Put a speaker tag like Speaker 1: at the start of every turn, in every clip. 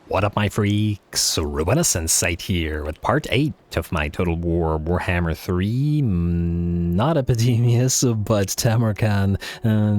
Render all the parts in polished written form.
Speaker 1: What up, my freaks? RuinusInsight here with part 8 of my Total War Warhammer 3, not Epidemius, but Tamurkhan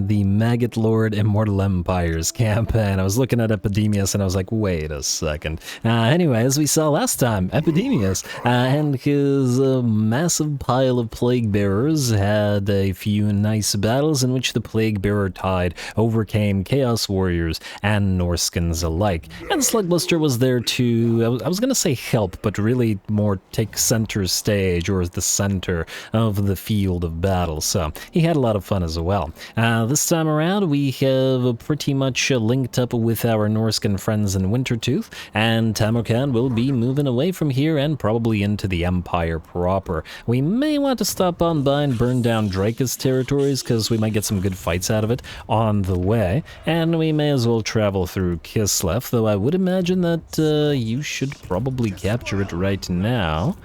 Speaker 1: the Maggot Lord Immortal Empires campaign. I was looking at Epidemius and I was like, wait a second. Anyway, as we saw last time, Epidemius and his massive pile of Plague Bearers had a few nice battles in which the Plague Bearer tide overcame Chaos Warriors and Norskins alike. And Slugbuster was there to, I was going to say help, but really more take center stage, or the center of the field of battle, so he had a lot of fun as well. This time around, we have pretty much linked up with our Norskin friends in Wintertooth, and Tamurkhan will be moving away from here and probably into the Empire proper. We may want to stop on by and burn down Draca's territories, because we might get some good fights out of it on the way, and we may as well travel through Kislev, though I would imagine that you should probably capture it right now.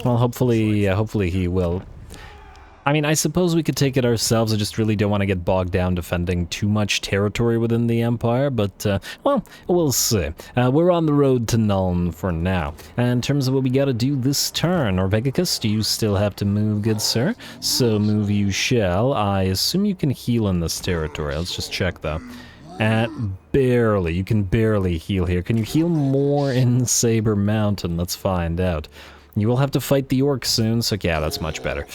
Speaker 1: Well, hopefully he will. I mean, I suppose we could take it ourselves. I just really don't want to get bogged down defending too much territory within the Empire, but, well, we'll see. We're on the road to Nuln for now. And in terms of what we gotta do this turn, Orvegicus, do you still have to move, good sir? So move you shall. I assume you can heal in this territory. Let's just check, though. Barely. You can barely heal here. Can you heal more in Saber Mountain? Let's find out. You will have to fight the orc soon, so yeah, that's much better.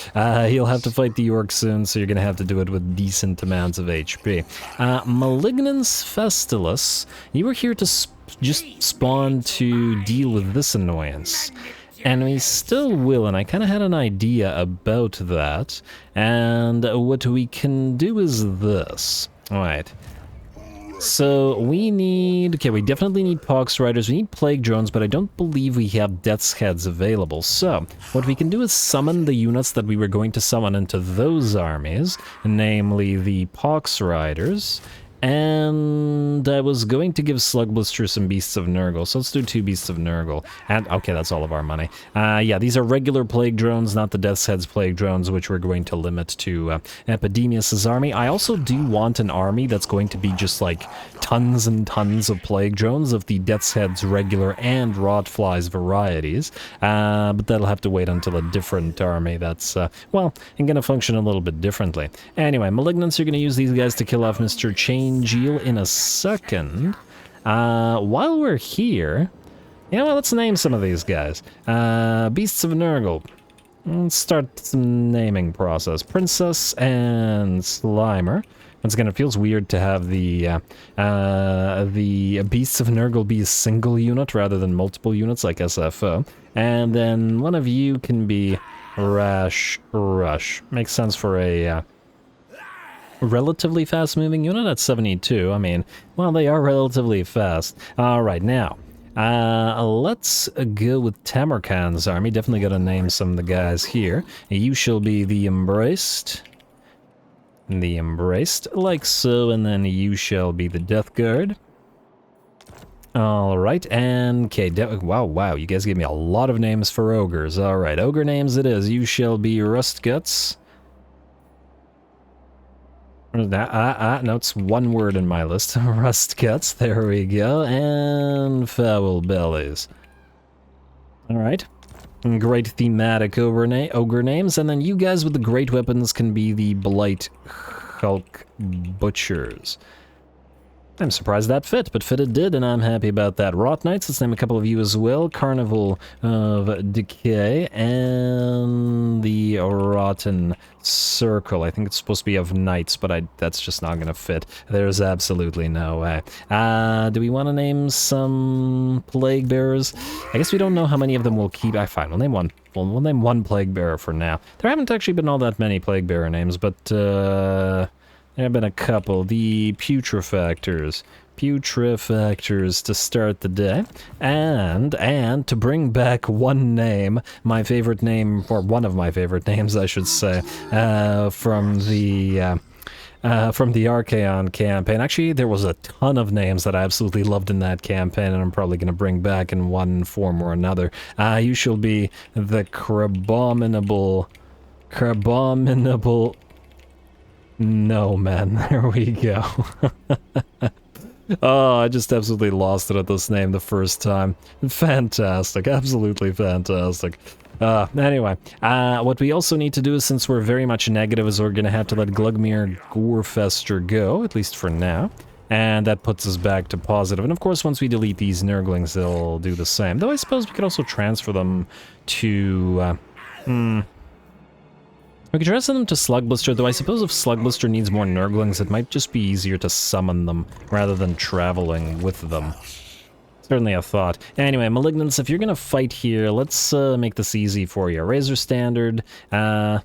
Speaker 1: You'll have to fight the orc soon, so you're gonna have to do it with decent amounts of HP. Malignance Festilus, you were here to just spawn to deal with this annoyance. And we still will, and I kind of had an idea about that. And what we can do is this. Alright. So we need, okay, we definitely need Pox Riders, we need Plague Drones, but I don't believe we have Death's Heads available. So what we can do is summon the units that we were going to summon into those armies, namely the Pox Riders, and I was going to give Slugbuster some Beasts of Nurgle, so let's do 2 Beasts of Nurgle. And, okay, that's all of our money. Yeah, these are regular Plague Drones, not the Death's Heads Plague Drones, which we're going to limit to Epidemius' army. I also do want an army that's going to be just, like, tons and tons of Plague Drones of the Death's Heads regular and Rotflies varieties, but that'll have to wait until a different army that's, well, going to function a little bit differently. Anyway, Malignants, you're going to use these guys to kill off Mr. Changeal in a second. While we're here, you know what, let's name some of these guys. Beasts of Nurgle. Let's start some naming process. Princess and Slimer. Once again, it feels weird to have the Beasts of Nurgle be a single unit rather than multiple units like SFO. And then one of you can be Rash Rush. Makes sense for a relatively fast-moving unit at 72. I mean, well, they are relatively fast. Alright, now, let's go with Tamurkhan's army. Definitely gotta name some of the guys here. You shall be the Embraced. The Embraced, like so, and then you shall be the Death Guard. Alright, and, okay, wow, you guys gave me a lot of names for ogres. Alright, ogre names it is. You shall be Rustguts. No, it's one word in my list. Rustguts, there we go, and Foul Bellies. Alright. Great thematic ogre names, and then you guys with the great weapons can be the Blight Hulk Butchers. I'm surprised that fit, but fit it did, and I'm happy about that. Rot Knights, let's name a couple of you as well. Carnival of Decay, and the Rotten Circle. I think it's supposed to be of Knights, but that's just not going to fit. There's absolutely no way. Do we want to name some Plague Bearers? I guess we don't know how many of them we'll keep. Fine, we'll name one. We'll name one Plague Bearer for now. There haven't actually been all that many Plague Bearer names, but, there have been a couple. The Putrefactors. Putrefactors to start the day. And to bring back one name, my favorite name, or one of my favorite names, I should say, from the Archaon campaign. Actually, there was a ton of names that I absolutely loved in that campaign, and I'm probably going to bring back in one form or another. You shall be the Crabominable... No, man, there we go. Oh, I just absolutely lost it at this name the first time. Fantastic, absolutely fantastic. Anyway, what we also need to do is, since we're very much negative, is we're gonna have to let Glugmir Gorefester go, at least for now. And that puts us back to positive. And of course, once we delete these Nurglings, they'll do the same. Though I suppose we could also transfer them to, we could transfer them to Slugblister, though I suppose if Slugblister needs more Nurglings, it might just be easier to summon them rather than traveling with them. Certainly a thought. Anyway, Malignants, if you're gonna fight here, let's make this easy for you. Razor Standard, what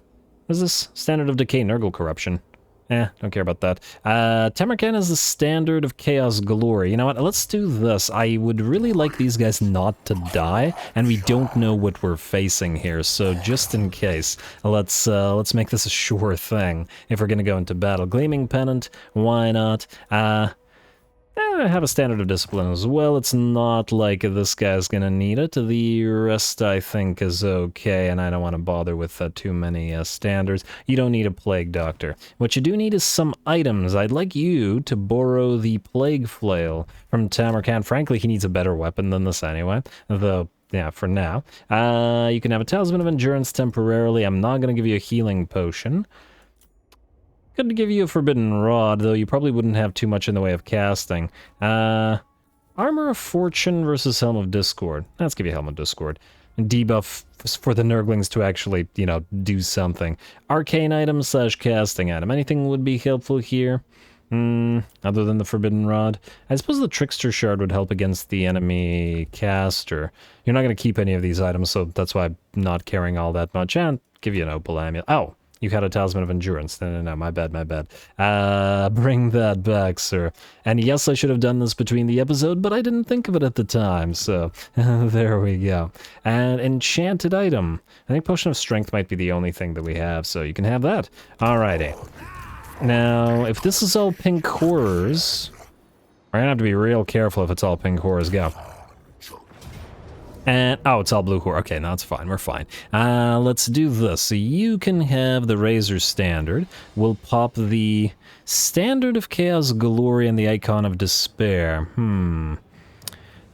Speaker 1: is this? Standard of Decay, Nurgle Corruption. Don't care about that. Tamurkhan is the Standard of Chaos Glory. You know what, let's do this. I would really like these guys not to die, and we don't know what we're facing here, so just in case, let's make this a sure thing if we're gonna go into battle. Gleaming Pennant, why not? I have a Standard of Discipline as well. It's not like this guy's gonna need it. The rest, I think, is okay, and I don't want to bother with too many standards. You don't need a Plague Doctor. What you do need is some items. I'd like you to borrow the Plague Flail from Tamurkhan. Frankly, he needs a better weapon than this anyway, though, yeah, for now. You can have a Talisman of Endurance temporarily. I'm not going to give you a Healing Potion. Could give you a Forbidden Rod, though you probably wouldn't have too much in the way of casting. Armor of Fortune versus Helm of Discord. Let's give you Helm of Discord. Debuff for the Nurglings to actually, you know, do something. Arcane item / casting item. Anything would be helpful here? Other than the Forbidden Rod? I suppose the Trickster Shard would help against the enemy caster. You're not going to keep any of these items, so that's why I'm not carrying all that much. And give you an Opal Amulet. Oh! You had a Talisman of Endurance. No, my bad. Bring that back, sir. And yes, I should have done this between the episode, but I didn't think of it at the time, so there we go. And Enchanted Item. I think Potion of Strength might be the only thing that we have, so you can have that. Alrighty. Now, if this is all pink horrors, we're gonna have to be real careful if it's all pink horrors. Go. And, oh, it's all blue horror. Okay, no, it's fine. We're fine. Let's do this. So you can have the Razor Standard. We'll pop the Standard of Chaos Glory and the Icon of Despair.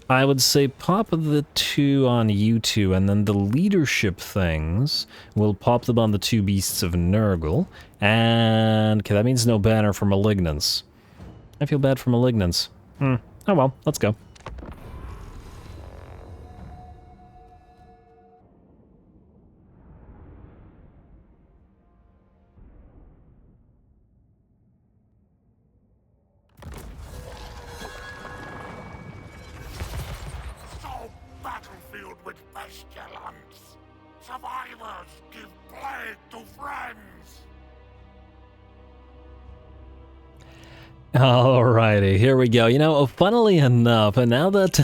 Speaker 1: I would say pop the two on you two, and then the leadership things, we'll pop them on the two Beasts of Nurgle. And, okay, that means no banner for Malignants. I feel bad for Malignants. Oh well, let's go.
Speaker 2: Survivors give plague to friends!
Speaker 1: Alrighty, here we go. You know, funnily enough, and now that...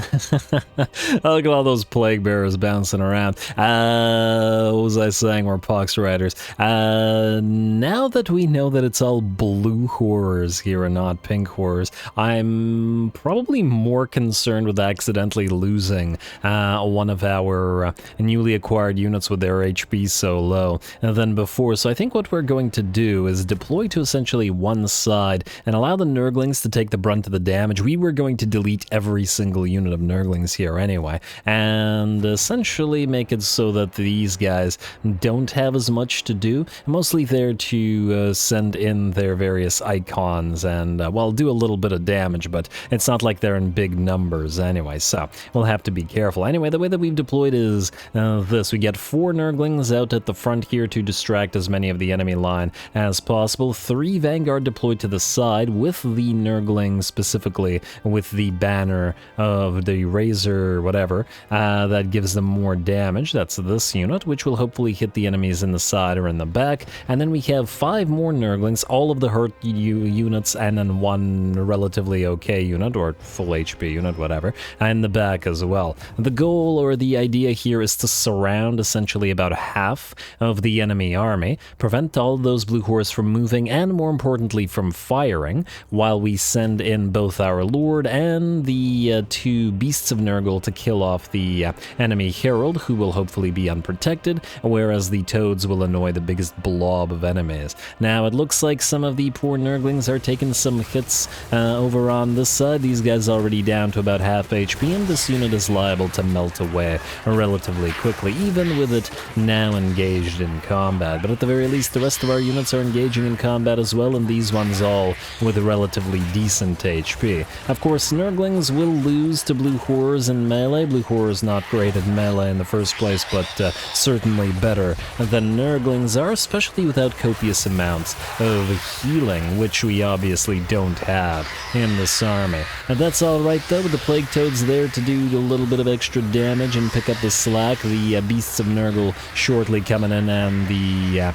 Speaker 1: look at all those plague bearers bouncing around. What was I saying? We're pox riders. Now that we know that it's all blue horrors here and not pink horrors, I'm probably more concerned with accidentally losing one of our newly acquired units with their HP so low than before. So I think what we're going to do is deploy to essentially one side and allow the Nurglings to take the brunt of the damage. We were going to delete every single unit of Nurglings here anyway, and essentially make it so that these guys don't have as much to do, mostly there to send in their various icons and, well, do a little bit of damage, but it's not like they're in big numbers anyway, so we'll have to be careful. Anyway, the way that we've deployed is this. We get 4 Nurglings out at the front here to distract as many of the enemy line as possible, 3 Vanguard deployed to the side with the Nurgling specifically with the banner of the Razor whatever that gives them more damage. That's this unit, which will hopefully hit the enemies in the side or in the back. And then we have 5 more Nurglings, all of the hurt units, and then 1 relatively okay unit or full HP unit, whatever, and the back as well. The goal or the idea here is to surround essentially about half of the enemy army, prevent all of those blue horse from moving, and more importantly from firing, while we send in both our Lord and the 2 Beasts of Nurgle to kill off the enemy Herald, who will hopefully be unprotected, whereas the Toads will annoy the biggest blob of enemies. Now, it looks like some of the poor Nurglings are taking some hits over on this side. These guys already down to about half HP, and this unit is liable to melt away relatively quickly, even with it now engaged in combat. But at the very least, the rest of our units are engaging in combat as well, and these ones all with relatively decent HP. Of course, Nurglings will lose to Blue Horrors in melee. Blue Horrors not great at melee in the first place, but certainly better than Nurglings are, especially without copious amounts of healing, which we obviously don't have in this army. And that's alright though, with the Plague Toads there to do a little bit of extra damage and pick up the slack. The Beasts of Nurgle shortly coming in, and the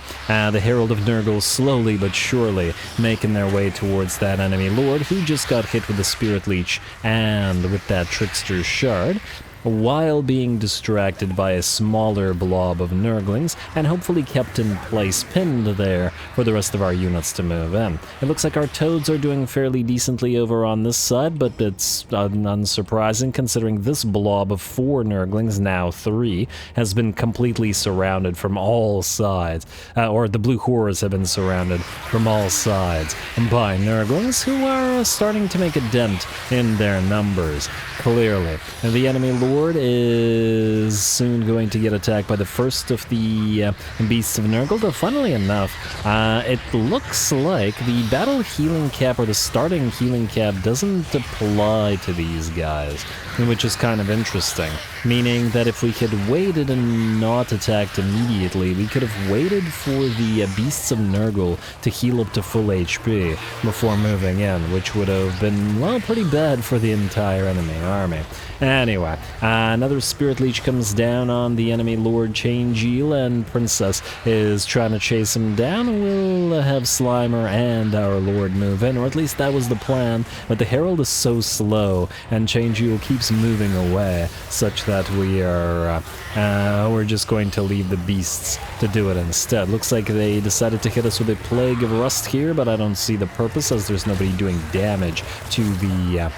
Speaker 1: Herald of Nurgle slowly but surely making their way towards that enemy Lord, who just got hit with the Spirit Leech and with that Trickster Shard, while being distracted by a smaller blob of Nurglings, and hopefully kept in place, pinned there, for the rest of our units to move in. It looks like our Toads are doing fairly decently over on this side, but it's unsurprising considering this blob of 4 Nurglings, now 3, has been completely surrounded from all sides, or the Blue Horrors have been surrounded from all sides by Nurglings, who are starting to make a dent in their numbers, clearly. And the enemy Lord is soon going to get attacked by the first of the Beasts of Nurgle, though funnily enough, it looks like the battle healing cap, or the starting healing cap, doesn't apply to these guys, which is kind of interesting, meaning that if we had waited and not attacked immediately, we could have waited for the Beasts of Nurgle to heal up to full HP before moving in, which would have been, well, pretty bad for the entire enemy army. Anyway, another Spirit Leech comes down on the enemy Lord Changeal, and Princess is trying to chase him down. We'll have Slimer and our Lord move in, or at least that was the plan, but the Herald is so slow, and Changeal keeps moving away, such that we're just going to leave the Beasts to do it instead. Looks like they decided to hit us with a Plague of Rust here, but I don't see the purpose, as there's nobody doing damage to the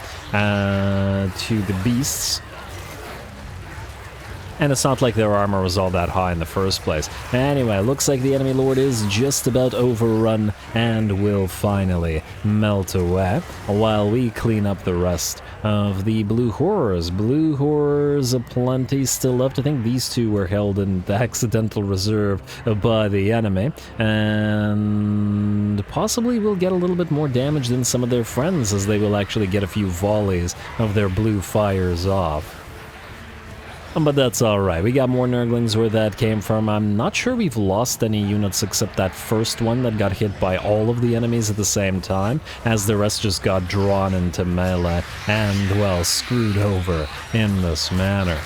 Speaker 1: Beasts. And it's not like their armor was all that high in the first place. Anyway, looks like the enemy Lord is just about overrun and will finally melt away, while we clean up the rest of the Blue Horrors. Blue Horrors aplenty still left. I think these 2 were held in the accidental reserve by the enemy, and possibly will get a little bit more damage than some of their friends, as they will actually get a few volleys of their blue fires off. But that's alright, we got more Nurglings where that came from. I'm not sure we've lost any units except that first one that got hit by all of the enemies at the same time, as the rest just got drawn into melee and, well, screwed over in this manner.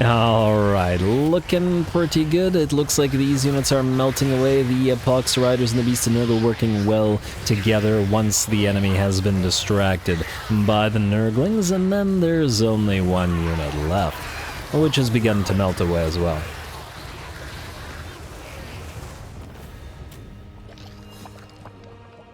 Speaker 1: Alright, looking pretty good. It looks like these units are melting away. The Pox Riders and the Beast of Nurgle working well together once the enemy has been distracted by the Nurglings, and then there's only 1 unit left, which has begun to melt away as well.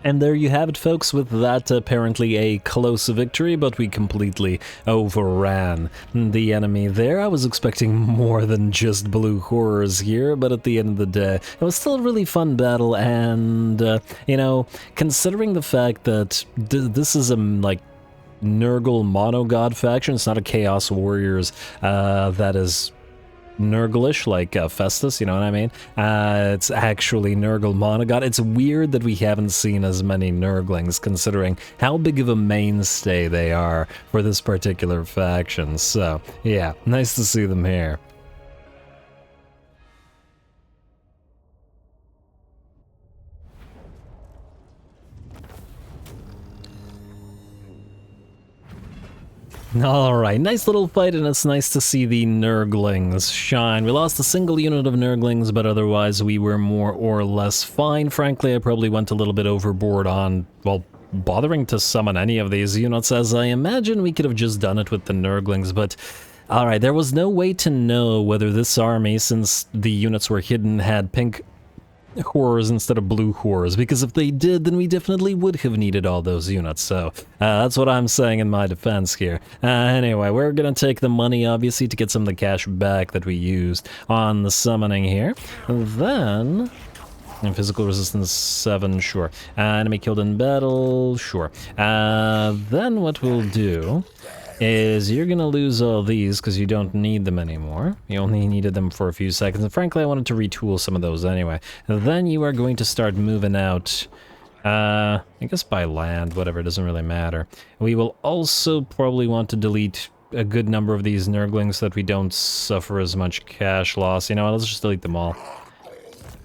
Speaker 1: And there you have it, folks, with that apparently a close victory, but we completely overran the enemy there. I was expecting more than just Blue Horrors here, but at the end of the day, it was still a really fun battle, and, you know, considering the fact that this is a, like, Nurgle mono-god faction, it's not a Chaos Warriors that is Nurglish, like Festus, you know what I mean? It's actually Nurgle monogod. It's weird that we haven't seen as many Nurglings, considering how big of a mainstay they are for this particular faction. So, yeah, nice to see them here. Alright, nice little fight, and it's nice to see the Nurglings shine. We lost a single unit of Nurglings, but otherwise we were more or less fine. Frankly, I probably went a little bit overboard on, well, bothering to summon any of these units, as I imagine we could have just done it with the Nurglings, but alright, there was no way to know whether this army, since the units were hidden, had pink horrors instead of blue horrors, because if they did, then we definitely would have needed all those units, so that's what I'm saying in my defense here. Anyway, we're gonna take the money, obviously, to get some of the cash back that we used on the summoning here. Then... and physical resistance 7, sure. Enemy killed in battle, sure. Then what we'll do is you're gonna lose all these because you don't need them anymore. You only needed them for a few seconds, and frankly I wanted to retool some of those anyway. Then you are going to start moving out, I guess by land, whatever, it doesn't really matter. We will also probably want to delete a good number of these Nurglings so that we don't suffer as much cash loss. You know what, let's just delete them all.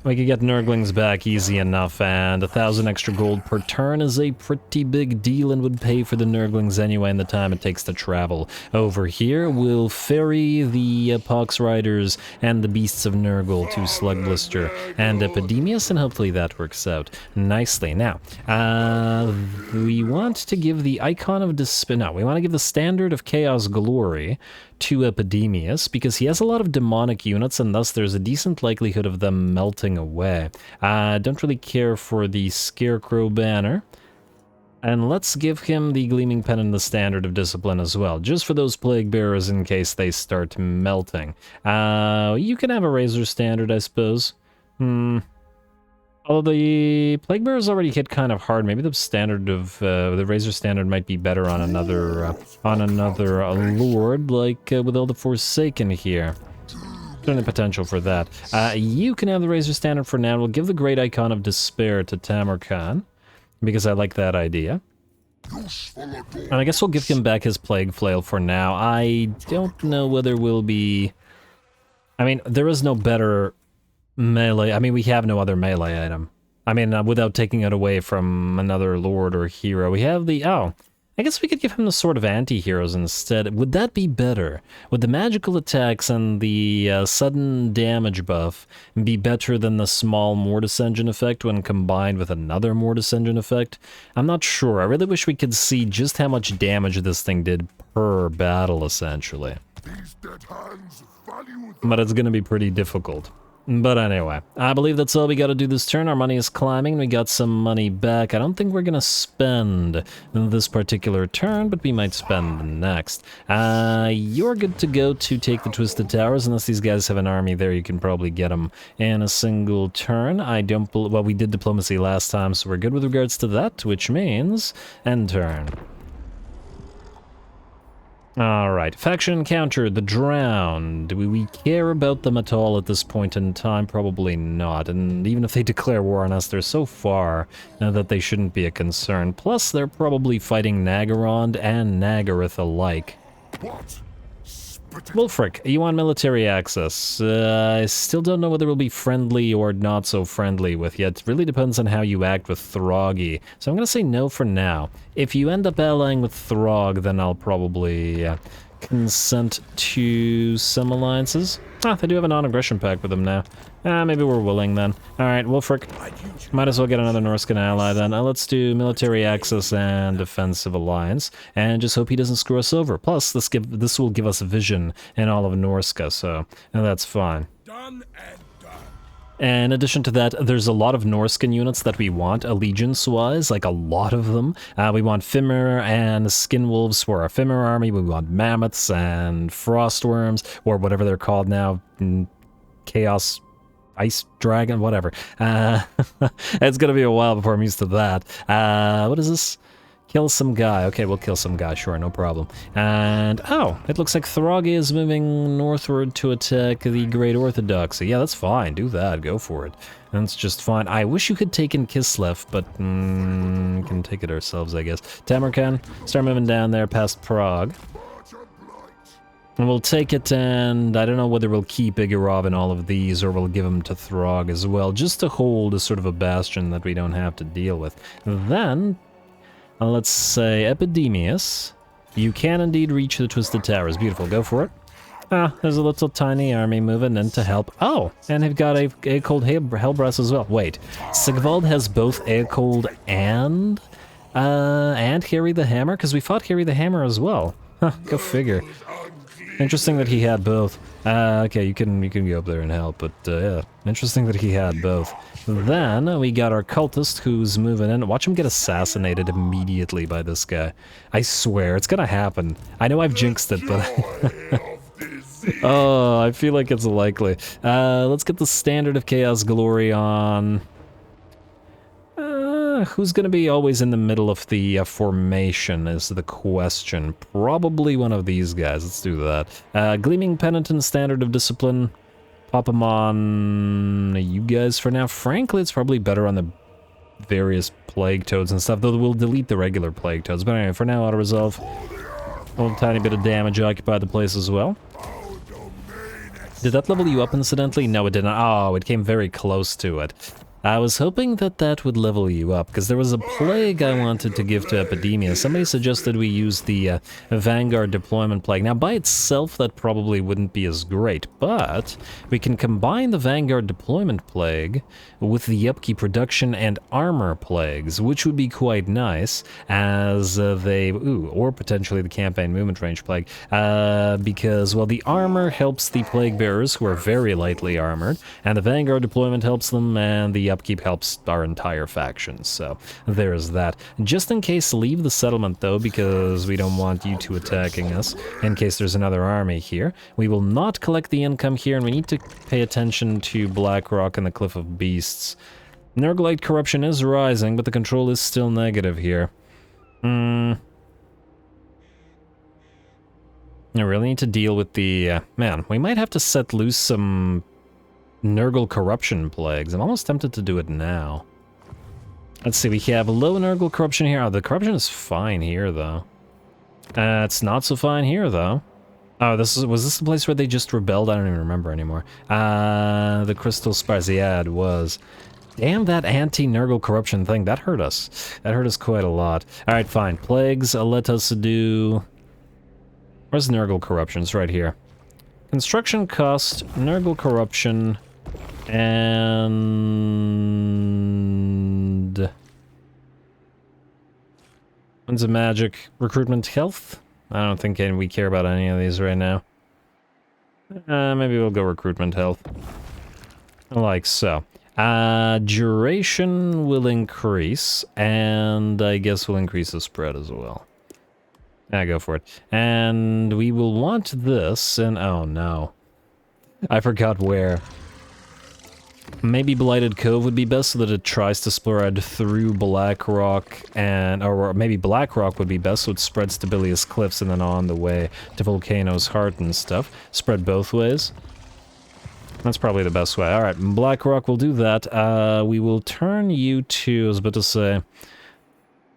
Speaker 1: We could get Nurglings back easy enough, and 1,000 extra gold per turn is a pretty big deal and would pay for the Nurglings anyway in the time it takes to travel. Over here, we'll ferry the Pox Riders and the Beasts of Nurgle to Slugblister and Epidemius, and hopefully that works out nicely. Now, we want to give the Icon of Despair... no, we want to give the Standard of Chaos Glory to Epidemius, because he has a lot of demonic units, and thus there's a decent likelihood of them melting away. Don't really care for the Scarecrow banner. And let's give him the Gleaming Pen and the Standard of Discipline as well, just for those Plague Bearers in case they start melting. You can have a Razor Standard, I suppose. Although the Plague Bearers already hit kind of hard, maybe the Standard of the Razor Standard might be better on another Lord, like with all the Forsaken here. Certainly potential for that. You can have the Razor Standard for now. We'll give the Great Icon of Despair to Tamurkhan, because I like that idea. And I guess we'll give him back his Plague Flail for now. I don't know whether we'll be... I mean, there is no better melee. I mean, we have no other melee item. I mean, without taking it away from another lord or hero. We have the... oh, I guess we could give him the Sword of Anti-Heroes instead. Would that be better? Would the magical attacks and the sudden damage buff be better than the small Mortis Engine effect when combined with another Mortis Engine effect? I'm not sure. I really wish we could see just how much damage this thing did per battle, essentially.
Speaker 2: These dead hands value
Speaker 1: But it's gonna be pretty difficult. But anyway, I believe that's all we gotta do this turn. Our money is climbing, we got some money back. I don't think we're gonna spend this particular turn, but we might spend the next. You're good to go to take the Twisted Towers, unless these guys have an army there, you can probably get them in a single turn. I don't well, we did diplomacy last time, so we're good with regards to that, which means end turn. Alright, faction encounter, the Drowned. Do we care about them at all at this point in time? Probably not, and even if they declare war on us, they're so far that they shouldn't be a concern. Plus, they're probably fighting Naggarond and Naggareth alike.
Speaker 2: what?
Speaker 1: Wolfric, you want military access. I still don't know whether we'll be friendly or not so friendly with you. It really depends on how you act with Throggy. So I'm going to say no for now. If you end up allying with Throg, then I'll probably consent to some alliances. Ah, they do have a non-aggression pact with them now. Maybe we're willing then. Alright, Wolfric, might as well get another Norscan ally then. Let's do military access and defensive alliance, and just hope he doesn't screw us over. Plus, this will give us vision in all of Norsca, so that's fine.
Speaker 2: Done and done.
Speaker 1: And in addition to that, there's a lot of Norscan units that we want, allegiance-wise, like a lot of them. We want Fimir and Skinwolves for our Fimir army. We want Mammoths and Frostworms, or whatever they're called now, Chaos Ice Dragon, whatever. It's gonna be a while before I'm used to that. What is this? Kill some guy. Okay, we'll kill some guy, sure, no problem. And, oh, it looks like Throggy is moving northward to attack the Great Orthodoxy. Yeah, that's fine, do that, go for it. That's just fine. I wish you could take in Kislev, but we can take it ourselves, I guess. Tamurkhan, start moving down there past Prague. And we'll take it, and I don't know whether we'll keep Igorov in all of these, or we'll give him to Throg as well, just to hold as sort of a bastion that we don't have to deal with. Then, let's say Epidemius. You can indeed reach the Twisted Towers. Beautiful, go for it. Ah, there's a little tiny army moving in to help. Oh, and they've got a Cold Hellbrass as well. Wait, Sigvald has both Cold and Harry the Hammer? Because we fought Harry the Hammer as well. Huh, go figure. Interesting that he had both. Okay, you can go up there and help, but yeah, interesting that he had both. Then we got our cultist who's moving in. Watch him get assassinated immediately by this guy. I swear, it's gonna happen. I know I've jinxed it, but... oh, I feel like it's likely. Let's get the Standard of Chaos Glory on... who's gonna be always in the middle of the formation is the question. Probably one of these guys. Let's do that. Gleaming Penitent, Standard of Discipline. Pop them on you guys for now. Frankly, it's probably better on the various Plague Toads and stuff, though we'll delete the regular Plague Toads. But anyway, for now, auto-resolve. A little tiny bit of damage occupied the place as well. Did that level you up incidentally? No, it didn't. Oh, it came very close to it. I was hoping that that would level you up, because there was a plague I wanted to give to Epidemia. Somebody suggested we use the Vanguard Deployment Plague. Now, by itself, that probably wouldn't be as great, but we can combine the Vanguard Deployment Plague with the Upkeep Reduction and Armor Plagues, which would be quite nice, as they... Ooh, or potentially the Campaign Movement Range Plague, because, well, the Armor helps the Plague Bearers, who are very lightly armored, and the Vanguard Deployment helps them, and the upkeep helps our entire faction, so there's that. Just in case, leave the settlement though, because we don't want you two attacking us, in case there's another army here. We will not collect the income here, and we need to pay attention to Blackrock and the Cliff of Beasts. Nurglite corruption is rising, but the control is still negative here. I really need to deal with the... man, we might have to set loose some... Nurgle corruption plagues. I'm almost tempted to do it now. Let's see, we have low Nurgle corruption here. Oh, the corruption is fine here, though. It's not so fine here, though. Oh, was this the place where they just rebelled? I don't even remember anymore. The Crystal Spires. Yeah, it was. Damn that anti-Nurgle corruption thing. That hurt us. That hurt us quite a lot. Alright, fine. Plagues, let us do... Where's Nurgle corruption? It's right here. Construction cost, Nurgle corruption... and Winds of Magic, recruitment health. I don't think we care about any of these right now. Maybe we'll go recruitment health. Like so. Duration will increase, and I guess we'll increase the spread as well. Yeah, go for it. And we will want this, and oh no. I forgot where. Maybe Blighted Cove would be best so that it tries to spread through Blackrock and... or maybe Blackrock would be best so it spreads to Bilious Cliffs and then on the way to Volcano's Heart and stuff. Spread both ways. That's probably the best way. Alright, Blackrock will do that. We will turn you to... I was about to say...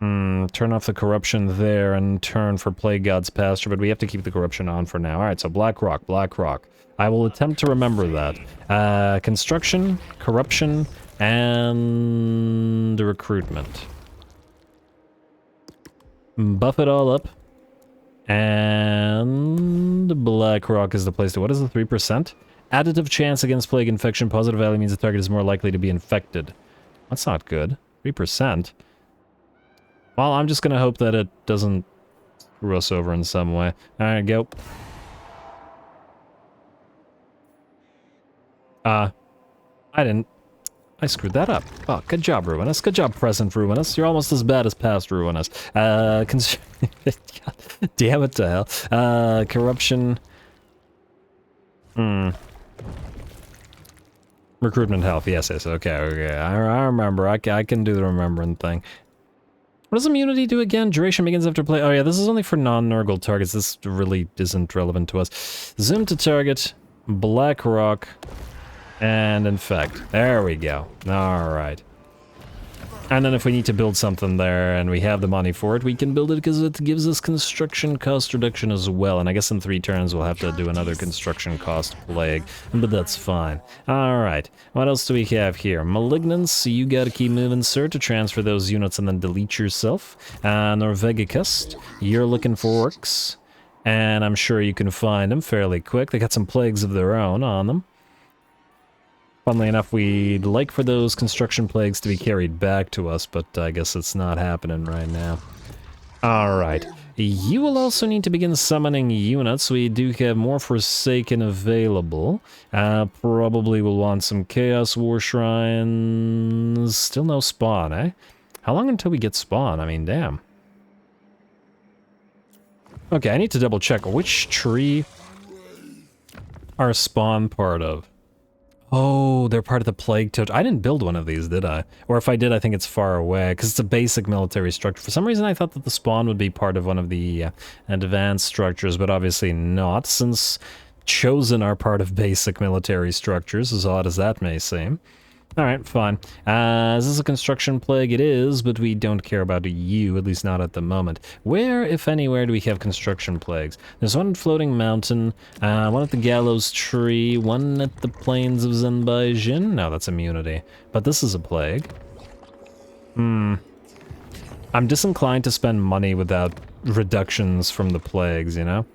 Speaker 1: turn off the corruption there and turn for Plague God's Pasture, but we have to keep the corruption on for now. Alright, so Blackrock, Blackrock. I will attempt to remember that. Construction, corruption, and recruitment. Buff it all up. And Blackrock is the place to... What is the 3%? Additive chance against plague infection. Positive value means the target is more likely to be infected. That's not good. 3%. Well, I'm just gonna hope that it doesn't screw us over in some way. Alright, go. I screwed that up. Oh, good job, Ruinous. Good job, present Ruinous. You're almost as bad as past Ruinous. God damn it to hell. Corruption. Recruitment health. Yes, okay. I remember. I can do the remembering thing. What does immunity do again? Duration begins after play. Oh yeah, this is only for non-Nurgle targets. This really isn't relevant to us. Zoom to target. Blackrock. And infect. There we go. Alright. And then if we need to build something there and we have the money for it, we can build it because it gives us construction cost reduction as well. And I guess in 3 turns we'll have to do another construction cost plague, but that's fine. Alright, what else do we have here? Malignance, you gotta keep moving, sir, to transfer those units and then delete yourself. Norvegicus, you're looking for orcs, and I'm sure you can find them fairly quick. They got some plagues of their own on them. Funnily enough, we'd like for those construction plagues to be carried back to us, but I guess it's not happening right now. Alright. You will also need to begin summoning units. We do have more Forsaken available. Probably will want some Chaos War Shrines. Still no spawn, eh? How long until we get spawn? I mean, damn. Okay, I need to double check. Which tree are spawn part of? Oh, they're part of the Plague Toad. I didn't build one of these, did I? Or if I did, I think it's far away, because it's a basic military structure. For some reason, I thought that the spawn would be part of one of the advanced structures, but obviously not, since Chosen are part of basic military structures, as odd as that may seem. Alright, fine. Is this a construction plague? It is, but we don't care about you, at least not at the moment. Where, if anywhere, do we have construction plagues? There's one at Floating Mountain, one at the Gallows Tree, one at the Plains of Zenbaijin. No, that's immunity. But this is a plague. I'm disinclined to spend money without reductions from the plagues, you know?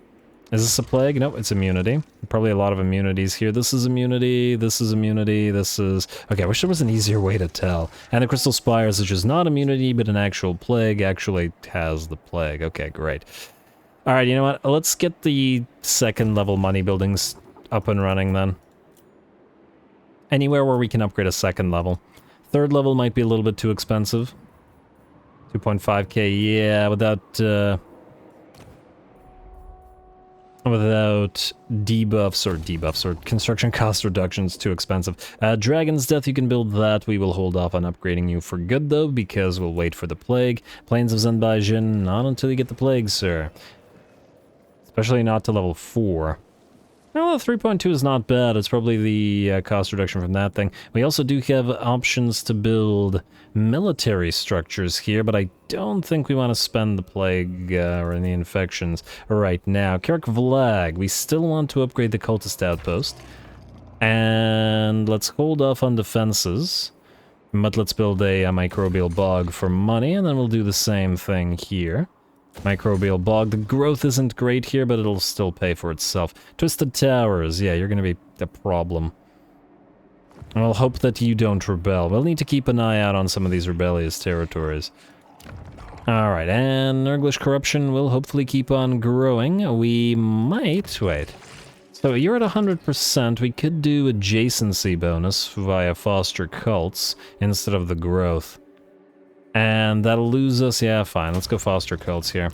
Speaker 1: Is this a plague? Nope, it's immunity. Probably a lot of immunities here. This is immunity, this is immunity, this is... Okay, I wish there was an easier way to tell. And the Crystal Spires, which is not immunity, but an actual plague, actually has the plague. Okay, great. Alright, you know what? Let's get the second level money buildings up and running then. Anywhere where we can upgrade a second level. Third level might be a little bit too expensive. 2.5k, yeah, without debuffs or construction cost reductions, too expensive. Dragon's Death, you can build that. We will hold off on upgrading you for good, though, because we'll wait for the Plague. Plains of Zenbaijin, not until you get the Plague, sir. Especially not to level 4. Well, 3.2 is not bad. It's probably the cost reduction from that thing. We also do have options to build military structures here, but I don't think we want to spend the plague or any infections right now. Kirk Vlag, we still want to upgrade the cultist outpost. And let's hold off on defenses. But let's build a microbial bog for money, and then we'll do the same thing here. Microbial bog. The growth isn't great here, but it'll still pay for itself. Twisted Towers. Yeah, you're gonna be a problem. I'll hope that you don't rebel. We'll need to keep an eye out on some of these rebellious territories. Alright, and Nurglish corruption will hopefully keep on growing. We might... Wait. So you're at 100%. We could do adjacency bonus via foster cults instead of the growth. And that'll lose us. Yeah, fine. Let's go foster cults here.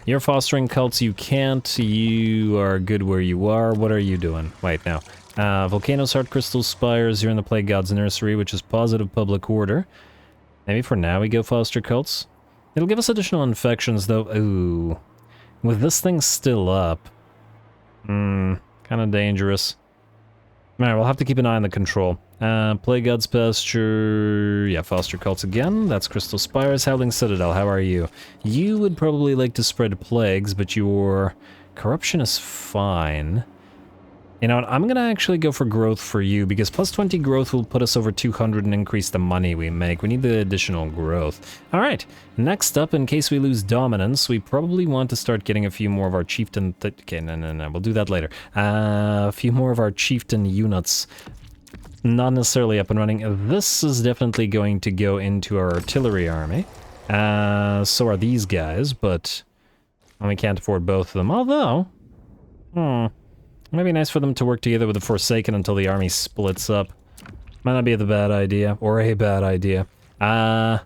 Speaker 1: You're fostering cults. You can't. You are good where you are. What are you doing? Wait, now. Volcanoes, Heart Crystal Spires. You're in the Plague God's Nursery, which is positive public order. Maybe for now we go foster cults. It'll give us additional infections, though. Ooh. With this thing still up. Kind of dangerous. Alright, we'll have to keep an eye on the control. Plague God's Pasture... Yeah, foster cults again. That's Crystal Spires. Howling Citadel, how are you? You would probably like to spread plagues, but your corruption is fine. You know what, I'm gonna actually go for growth for you, because plus 20 growth will put us over 200 and increase the money we make. We need the additional growth. Alright, next up, in case we lose dominance, we probably want to start getting a few more of our chieftain... Okay, no, we'll do that later. A few more of our chieftain units. Not necessarily up and running. This is definitely going to go into our artillery army. So are these guys, but... we can't afford both of them, although... Might be nice for them to work together with the Forsaken until the army splits up. Might not be the bad idea, or a bad idea. Chaos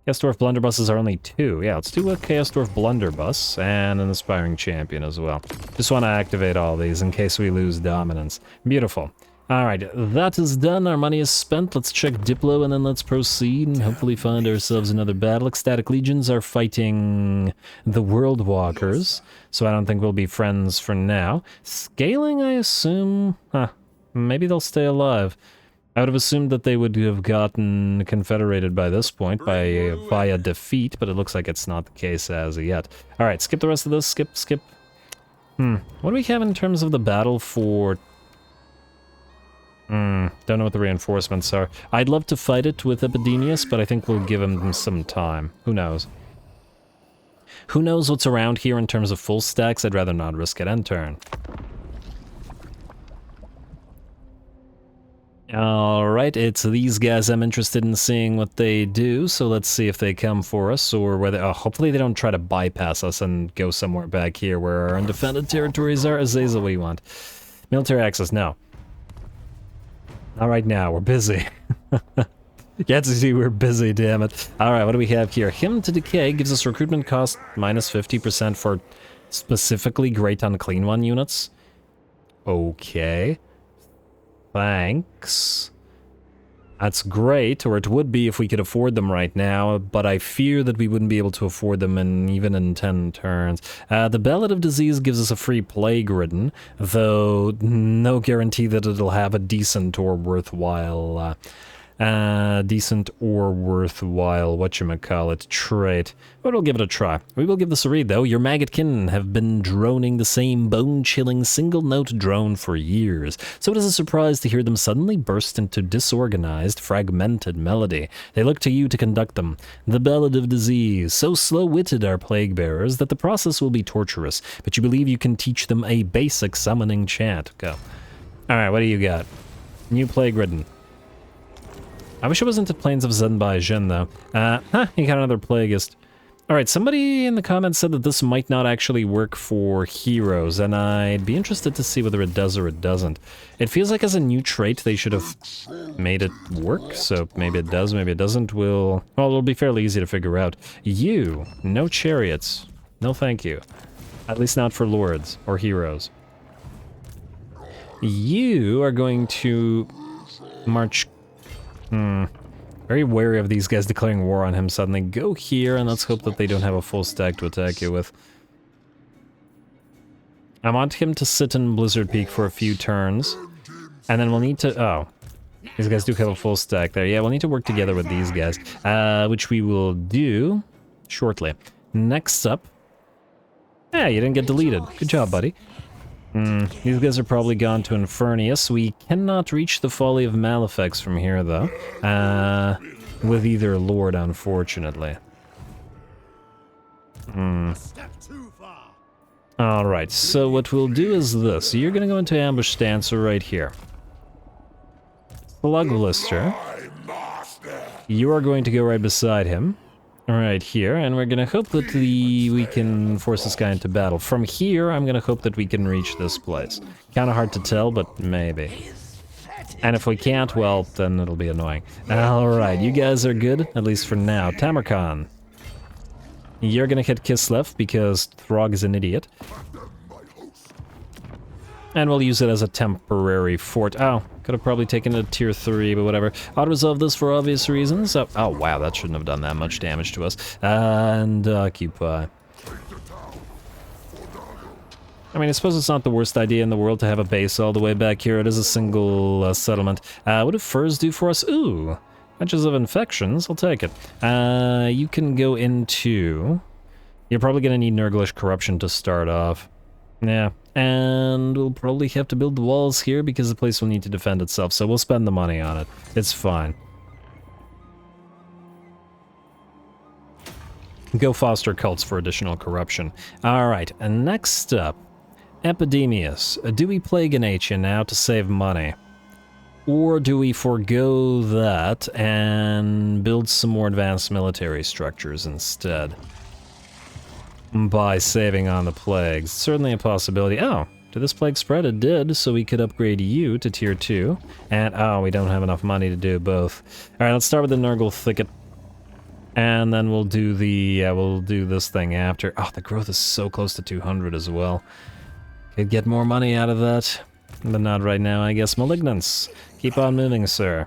Speaker 1: Dwarf Blunderbusses are only 2. Yeah, let's do a Chaos Dwarf Blunderbuss, and an Aspiring Champion as well. Just want to activate all these in case we lose dominance. Beautiful. Alright, that is done, our money is spent. Let's check Diplo, and then let's proceed, and hopefully find ourselves another battle. Ecstatic Legions are fighting the World Walkers, so I don't think we'll be friends for now. Scaling, I assume... maybe they'll stay alive. I would have assumed that they would have gotten confederated by this point, via defeat, but it looks like it's not the case as of yet. Alright, skip the rest of this, skip. What do we have in terms of the battle for... don't know what the reinforcements are. I'd love to fight it with Epidemius, but I think we'll give him some time. Who knows? Who knows what's around here in terms of full stacks? I'd rather not risk it. End turn. Alright, it's these guys I'm interested in seeing what they do, so let's see if they come for us, or whether, hopefully they don't try to bypass us and go somewhere back here where our undefended territories are. Azazel, what do you want? Military access, no. Not right now, we're busy. Can't see we're busy, damn it. Alright, what do we have here? Hymn to Decay gives us recruitment cost minus 50% for specifically Great Unclean One units. Okay. Thanks. That's great, or it would be if we could afford them right now, but I fear that we wouldn't be able to afford them even in 10 turns. The Ballad of Disease gives us a free Plague Ridden, though no guarantee that it'll have a decent or worthwhile whatchamacallit, trait. But we'll give it a try. We will give this a read, though. Your Maggotkin have been droning the same bone-chilling single-note drone for years, so it is a surprise to hear them suddenly burst into disorganized, fragmented melody. They look to you to conduct them. The Ballad of Disease. So slow-witted are plague-bearers that the process will be torturous, but you believe you can teach them a basic summoning chant. Go. Alright, what do you got? New Plague-ridden. I wish it wasn't at Plains of Zenbai-Jin, though. You got another Plagueist. Alright, somebody in the comments said that this might not actually work for heroes, and I'd be interested to see whether it does or it doesn't. It feels like as a new trait they should have made it work, so maybe it does, maybe it doesn't. Well, it'll be fairly easy to figure out. You, no chariots. No thank you. At least not for lords or heroes. You are going to march... Very wary of these guys declaring war on him suddenly. Go here, and let's hope that they don't have a full stack to attack you with. I want him to sit in Blizzard Peak for a few turns, and then we'll need to... Oh, these guys do have a full stack there. Yeah, we'll need to work together with these guys, which we will do shortly. Next up... Yeah, you didn't get deleted. Good job, buddy. These guys are probably gone to Infernius. We cannot reach the Folly of Malefics from here, though. With either Lord, unfortunately. Alright, so what we'll do is this. You're gonna go into ambush stance right here. Sluglister. You are going to go right beside him. Right here, and we're gonna hope that we can force this guy into battle. From here, I'm gonna hope that we can reach this place. Kinda hard to tell, but maybe. And if we can't, well, then it'll be annoying. Alright, you guys are good, at least for now. Tamurkhan. You're gonna hit Kislev, because Throg is an idiot. And we'll use it as a temporary fort. Oh, could have probably taken it to tier 3, but whatever. I'll resolve this for obvious reasons. Oh, wow, that shouldn't have done that much damage to us. And occupy. I mean, I suppose it's not the worst idea in the world to have a base all the way back here. It is a single settlement. What do furs do for us? Ooh, bunches of infections. I'll take it. You can go into... You're probably going to need Nurglish Corruption to start off. Yeah, and we'll probably have to build the walls here because the place will need to defend itself, so we'll spend the money on it. It's fine. Go foster cults for additional corruption. Alright, and next up, Epidemius. Do we plague an H now to save money? Or do we forego that and build some more advanced military structures instead? By saving on the plagues. Certainly a possibility. Oh, did this plague spread? It did, so we could upgrade you to tier 2. And, oh, we don't have enough money to do both. Alright, let's start with the Nurgle Thicket. And then we'll do the, we'll do this thing after. Oh, the growth is so close to 200 as well. Could get more money out of that. But not right now, I guess. Malignance. Keep on moving, sir.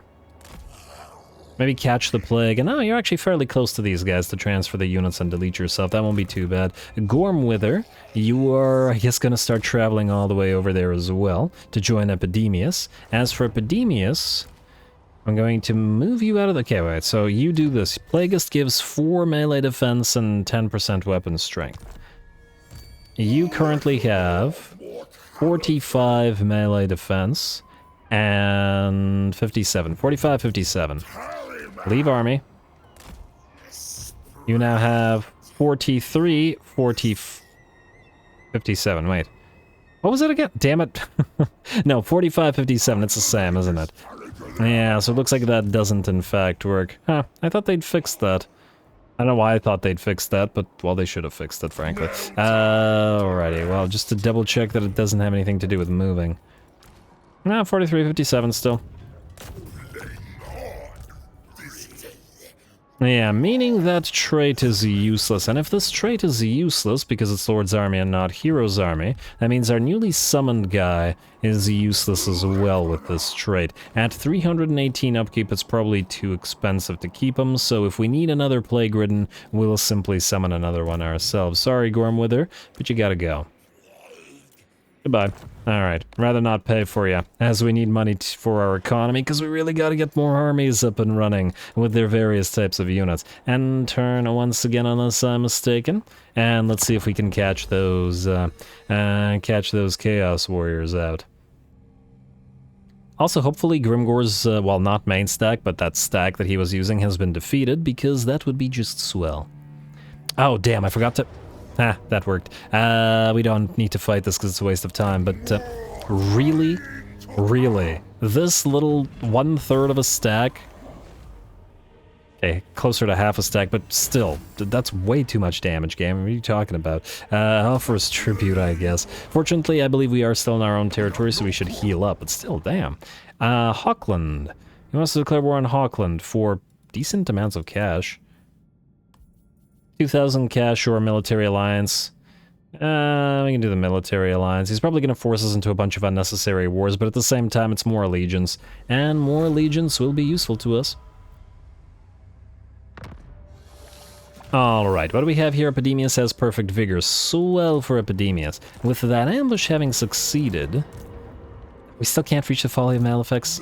Speaker 1: Maybe catch the plague, and oh, you're actually fairly close to these guys to transfer the units and delete yourself. That won't be too bad. Gormwither, you are, I guess, gonna start traveling all the way over there as well to join Epidemius. As for Epidemius, I'm going to move you out of the... Okay, wait, so you do this. Plagueist gives 4 melee defense and 10% weapon strength. You currently have 45 melee defense and 57. 45, 57. Leave army. You now have 43, 57. Wait. What was it again? Damn it. No, 45, 57. It's the same, isn't it? Yeah, so it looks like that doesn't in fact work. Huh, I thought they'd fixed that. I don't know why I thought they'd fixed that, but, well, they should have fixed it, frankly. Alrighty, well, just to double check that it doesn't have anything to do with moving. No, 4357 still. Yeah, meaning that trait is useless, and if this trait is useless because it's Lord's army and not Hero's army, that means our newly summoned guy is useless as well with this trait. At 318 upkeep, it's probably too expensive to keep him, so if we need another Plague Ridden, we'll simply summon another one ourselves. Sorry, Gormwither, but you gotta go. Goodbye. Alright, rather not pay for you, as we need money for our economy, because we really gotta get more armies up and running with their various types of units. And turn once again unless I'm mistaken, and let's see if we can catch those Chaos Warriors out. Also, hopefully Grimgor's, well, not main stack, but that stack that he was using has been defeated, because that would be just swell. Oh, damn, I forgot to... Ah, that worked. We don't need to fight this because it's a waste of time, but really? Really? This little 1/3 of a stack? Okay, closer to half a stack, but still, that's way too much damage, game. What are you talking about? Offers tribute, I guess. Fortunately, I believe we are still in our own territory, so we should heal up, but still, damn. Hawkland. He wants to declare war on Hawkland for decent amounts of cash. 2,000 cash or a military alliance. We can do the military alliance. He's probably going to force us into a bunch of unnecessary wars, but at the same time, it's more allegiance. And more allegiance will be useful to us. Alright, what do we have here? Epidemius has perfect vigor. Swell for Epidemius. With that ambush having succeeded, we still can't reach the Folly of Malefics.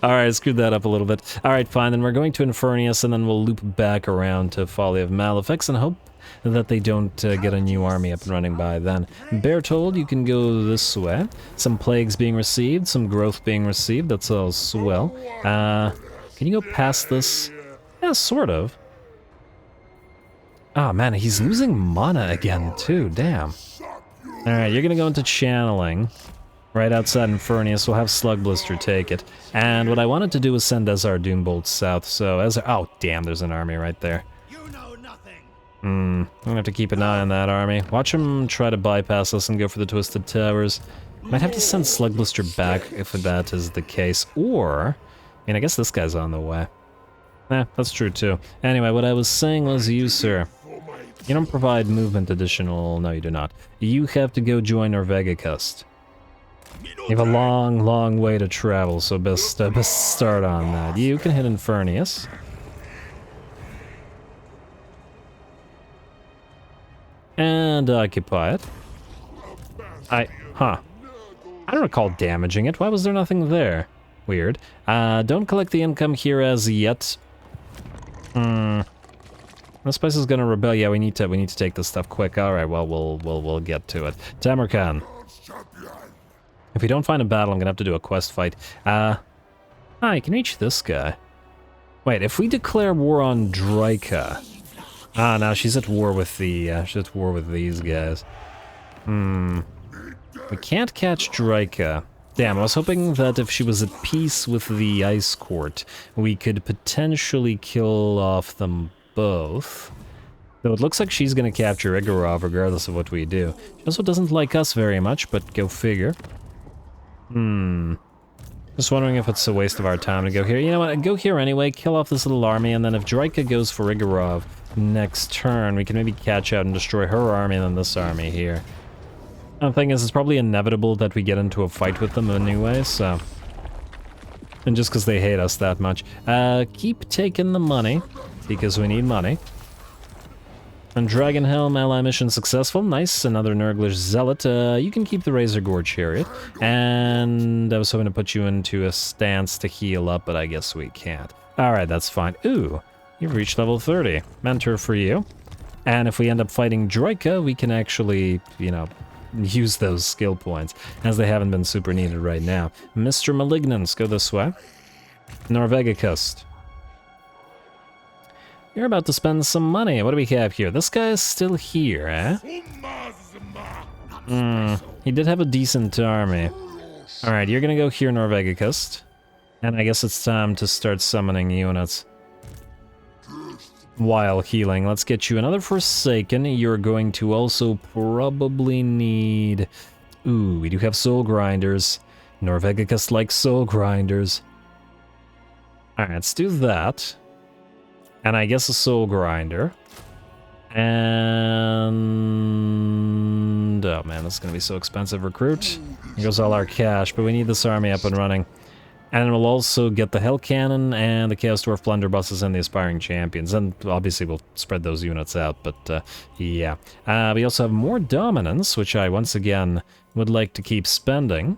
Speaker 1: Alright, screwed that up a little bit. Alright, fine, then we're going to Infernius, and then we'll loop back around to Folly of Malefics and hope that they don't get a new army up and running by then. Bertold, you can go this way. Some plagues being received, some growth being received, that's all swell. Can you go past this? Yeah, sort of. Oh man, he's losing mana again too, damn. Alright, you're gonna go into channeling. Right outside Infernius, we'll have Slug Blister take it. And what I wanted to do was send Ezar Doombolt south, so Ezar... Oh, damn, there's an army right there.
Speaker 3: You know nothing.
Speaker 1: I'm gonna have to keep an eye on that army. Watch him try to bypass us and go for the Twisted Towers. Might have to send Slug Blister back if that is the case. Or... I mean, I guess this guy's on the way. That's true too. Anyway, what I was saying was you, sir. You don't provide movement additional... No, you do not. You have to go join Norvegicust. You have a long, long way to travel, so best start on that. You can hit Infernius. And occupy it. I don't recall damaging it. Why was there nothing there? Weird. Don't collect the income here as yet. This place is gonna rebel. Yeah, we need to take this stuff quick. Alright, well, we'll get to it. Tamurkhan. If we don't find a battle, I'm gonna have to do a quest fight. You can reach this guy. Wait, if we declare war on Draika... no, she's at war with the, she's at war with these guys. We can't catch Draika. Damn, I was hoping that if she was at peace with the Ice Court, we could potentially kill off them both. Though it looks like she's gonna capture Igorov regardless of what we do. She also doesn't like us very much, but go figure. Just wondering if it's a waste of our time to go here. You know what, go here anyway, kill off this little army, and then if Draika goes for Igorov next turn, we can maybe catch out and destroy her army and then this army here. The thing is, it's probably inevitable that we get into a fight with them anyway, so... And just because they hate us that much. Keep taking the money, because we need money. And Dragonhelm, ally mission successful. Nice, another Nurglish Zealot. You can keep the Razor Gore Chariot. And I was hoping to put you into a stance to heal up, but I guess we can't. Alright, that's fine. Ooh, you've reached level 30. Mentor for you. And if we end up fighting Draika, we can actually, you know, use those skill points, as they haven't been super needed right now. Mr. Malignance, go this way. Norvegicust. You're about to spend some money. What do we have here? This guy is still here, eh? He did have a decent army. Alright, you're gonna go here, Norvegicust. And I guess it's time to start summoning units. While healing. Let's get you another Forsaken. You're going to also probably need... Ooh, we do have Soul Grinders. Norvegicus likes Soul Grinders. Alright, let's do that. And I guess a Soul Grinder. And... oh man, this is going to be so expensive. Recruit. Here goes all our cash, but we need this army up and running. And we'll also get the Hell Cannon and the Chaos Dwarf Blunderbusses and the Aspiring Champions. And obviously we'll spread those units out, but yeah. We also have more Dominance, which I once again would like to keep spending.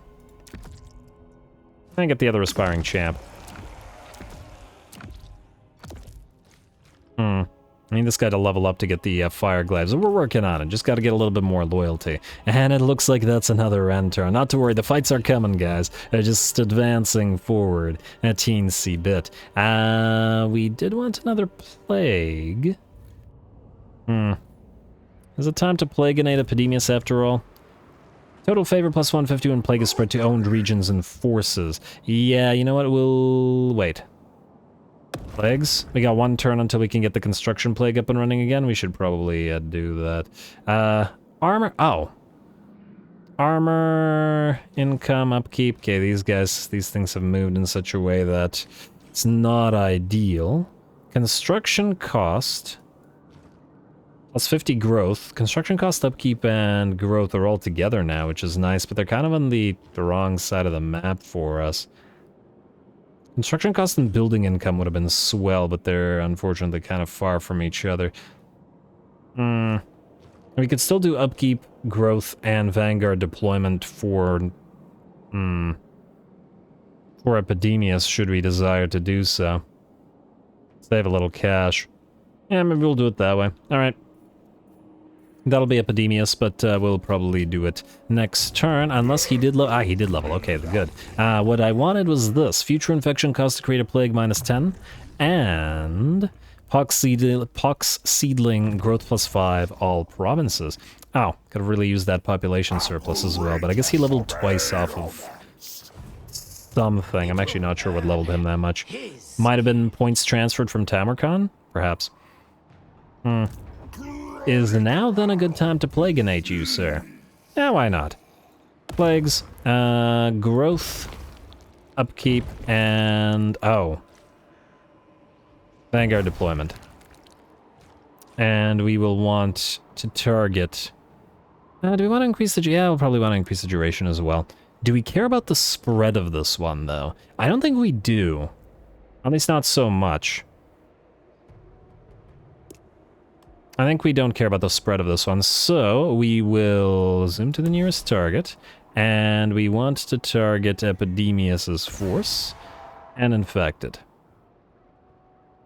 Speaker 1: And get the other Aspiring Champ. I need this guy to level up to get the Fire Glaives. We're working on it. Just got to get a little bit more loyalty. And it looks like that's another end turn. Not to worry, the fights are coming, guys. They're just advancing forward a teensy bit. We did want another Plague. Is it time to Plagueonate Epidemius after all? Total favor plus 150 when Plague is spread to owned regions and forces. Yeah, you know what? We'll... wait. Plagues? We got one turn until we can get the construction plague up and running again. We should probably do that. Armor? Oh. Armor, income, upkeep. Okay, these things have moved in such a way that it's not ideal. Construction cost. Plus 50 growth. Construction cost, upkeep, and growth are all together now, which is nice, but they're kind of on the wrong side of the map for us. Construction cost and building income would have been swell, but they're unfortunately kind of far from each other. We could still do upkeep, growth, and Vanguard deployment for Epidemius, should we desire to do so. Save a little cash. Yeah, maybe we'll do it that way. Alright. That'll be Epidemius, but we'll probably do it next turn, unless he did level. He did level. Okay, good. What I wanted was this. Future infection cost to create a plague -10, and Pox Seedling growth +5 all provinces. Oh, could have really used that population surplus as well, but I guess he leveled twice off of something. I'm actually not sure what leveled him that much. Might have been points transferred from Tamurkhan? Perhaps. Is now then a good time to Plagueonate you, sir? Yeah, why not? Plagues, growth, upkeep, and... oh. Vanguard deployment. And we will want to target... do we want to increase the... yeah, we'll probably want to increase the duration as well. Do we care about the spread of this one, though? I don't think we do. At least not so much. I think we don't care about the spread of this one, so we will zoom to the nearest target, and we want to target Epidemius's force and infect it.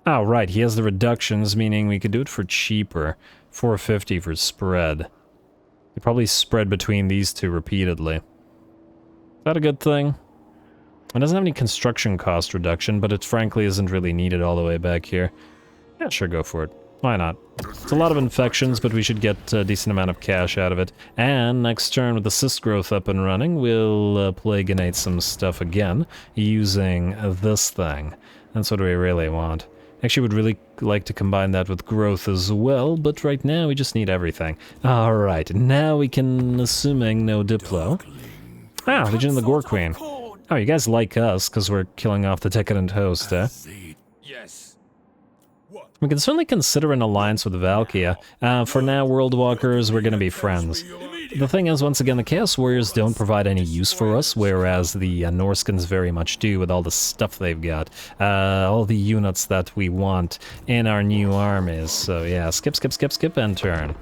Speaker 1: Oh, right, he has the reductions, meaning we could do it for cheaper. 450 for spread. We probably spread between these two repeatedly. Is that a good thing? It doesn't have any construction cost reduction, but it frankly isn't really needed all the way back here. Yeah, sure, go for it. Why not? It's a lot of infections, but we should get a decent amount of cash out of it. And next turn, with the cyst growth up and running, we'll Plagueonate some stuff again, using this thing. That's what we really want. Actually, would really like to combine that with growth as well, but right now we just need everything. Alright, now we can, assuming no Diplo. Ah, Legion of the Gore Queen. Oh, you guys like us, because we're killing off the Decadent Host, eh?
Speaker 2: Yes.
Speaker 1: We can certainly consider an alliance with Valkia. For now, World Walkers, we're gonna be friends. The thing is, once again, the Chaos Warriors don't provide any use for us, whereas the Norskins very much do with all the stuff they've got. All the units that we want in our new armies. So yeah, skip, and turn.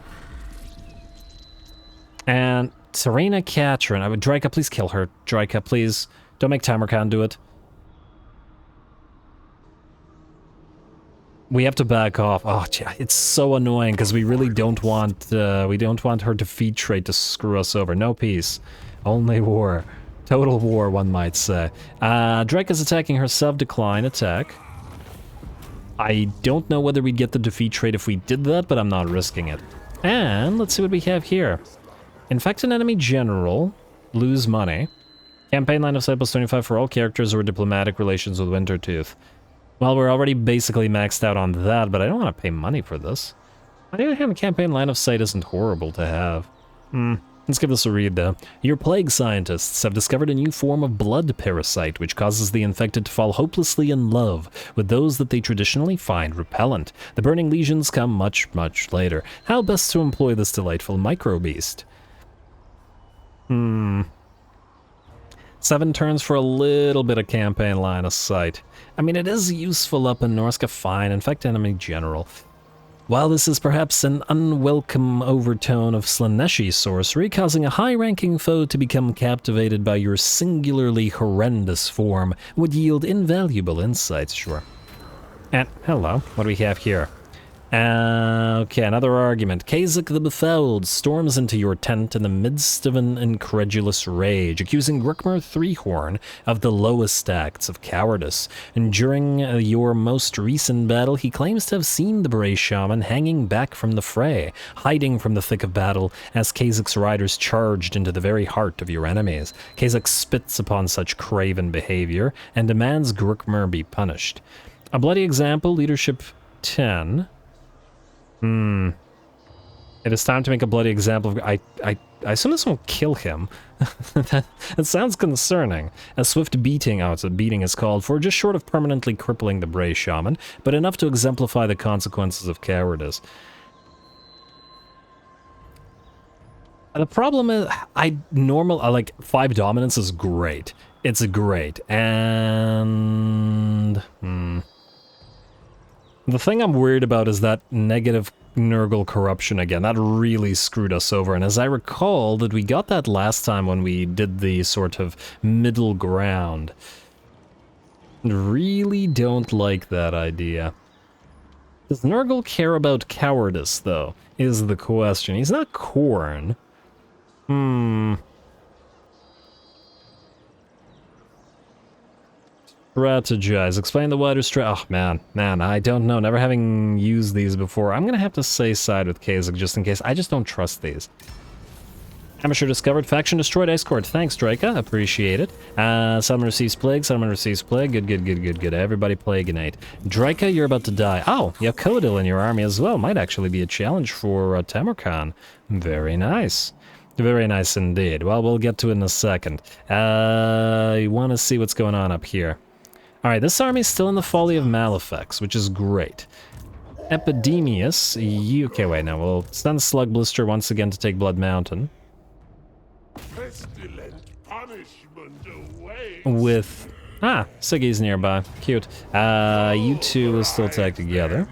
Speaker 1: And Serena Katrin. Draika, please kill her. Draika, please. Don't make Tamurkhan do it. We have to back off. Oh, it's so annoying because we really don't want her defeat trait to screw us over. No peace, only war. Total war, one might say. Drake is attacking herself. Decline attack. I don't know whether we'd get the defeat trait if we did that, but I'm not risking it. And let's see what we have here. Infect an enemy general. Lose money. Campaign line of sight plus 25 for all characters or diplomatic relations with Wintertooth. Well, we're already basically maxed out on that, but I don't want to pay money for this. On the other hand, campaign line of sight isn't horrible to have. Let's give this a read, though. Your plague scientists have discovered a new form of blood parasite, which causes the infected to fall hopelessly in love with those that they traditionally find repellent. The burning lesions come much, much later. How best to employ this delightful microbeast? 7 turns for a little bit of campaign line of sight. I mean, it is useful up in Norska, fine. Infect enemy general. While this is perhaps an unwelcome overtone of Slaneshi sorcery, causing a high-ranking foe to become captivated by your singularly horrendous form would yield invaluable insights, sure. And, hello, what do we have here? Okay, another argument. Khazak the Befouled storms into your tent in the midst of an incredulous rage, accusing Grukmar Threehorn of the lowest acts of cowardice. And during your most recent battle, he claims to have seen the Bray Shaman hanging back from the fray, hiding from the thick of battle as Khazak's riders charged into the very heart of your enemies. Khazak spits upon such craven behavior and demands Grukmar be punished. A bloody example, leadership 10. It is time to make a bloody example of... I assume this won't kill him. that sounds concerning. A swift beating, it's a beating is called for, just short of permanently crippling the Bray Shaman, but enough to exemplify the consequences of cowardice. The problem is, like, 5 dominance is great. It's great, and... The thing I'm worried about is that negative Nurgle corruption again. That really screwed us over, and as I recall that we got that last time when we did the sort of middle ground. Really don't like that idea. Does Nurgle care about cowardice, though, is the question. He's not Khorne. Strategize. Explain the wider oh man, I don't know. Never having used these before. I'm gonna have to say side with Khazak just in case. I just don't trust these. Amateur discovered. Faction destroyed. Ice Court. Thanks, Draca. Appreciate it. Someone receives plague. Someone receives plague. Good. Everybody plagueinate. Draca, you're about to die. Oh, you have COEDDIL in your army as well. Might actually be a challenge for Tamurkhan. Very nice. Very nice indeed. Well, we'll get to it in a second. I want to see what's going on up here. Alright, this army's still in the Folly of Malefics, which is great. Epidemius, okay, wait, now we'll send Slug Blister once again to take Blood Mountain.
Speaker 2: Pestilent punishment awaits.
Speaker 1: With... Siggy's nearby. Cute. You two will still tag together.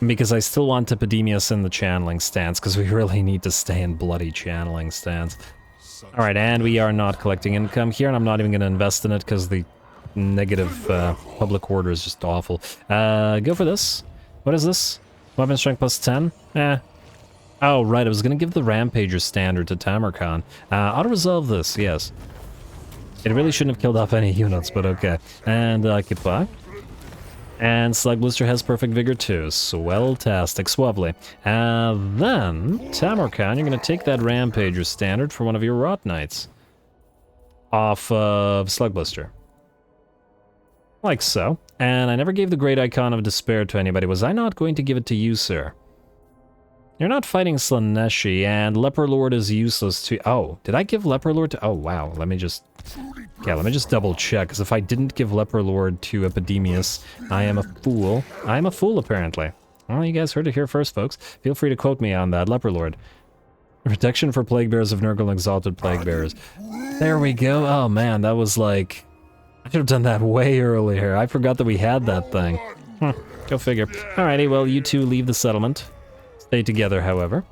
Speaker 1: Because I still want Epidemius in the channeling stance, because we really need to stay in bloody channeling stance. Alright, and we are not collecting income here, and I'm not even going to invest in it, because the negative public order is just awful. Go for this. What is this? Weapon strength plus 10? Oh, right, I was gonna give the Rampager standard to Tamurkhan. Auto-resolve this, yes. It really shouldn't have killed off any units, but okay. And Occupy. And Slug Blister has perfect vigor too. Swell-tastic, swovely. Then, Tamurkhan, you're gonna take that Rampager standard for one of your Rot Knights. Off of Slug Blister. Like so. And I never gave the Great Icon of Despair to anybody. Was I not going to give it to you, sir? You're not fighting Slaneshi, and Leper Lord is useless to... Oh, did I give Leper Lord to... Oh, wow. Let me just... Yeah, let me just double check, because if I didn't give Leper Lord to Epidemius, I am a fool. I am a fool, apparently. Well, you guys heard it here first, folks. Feel free to quote me on that, Leper Lord. Protection for Plague Bearers of Nurgle and Exalted Plague Bearers. There we go. Oh, man, that was like... I should have done that way earlier. I forgot that we had that thing. Go figure. Alrighty, well, you two leave the settlement. Stay together, however.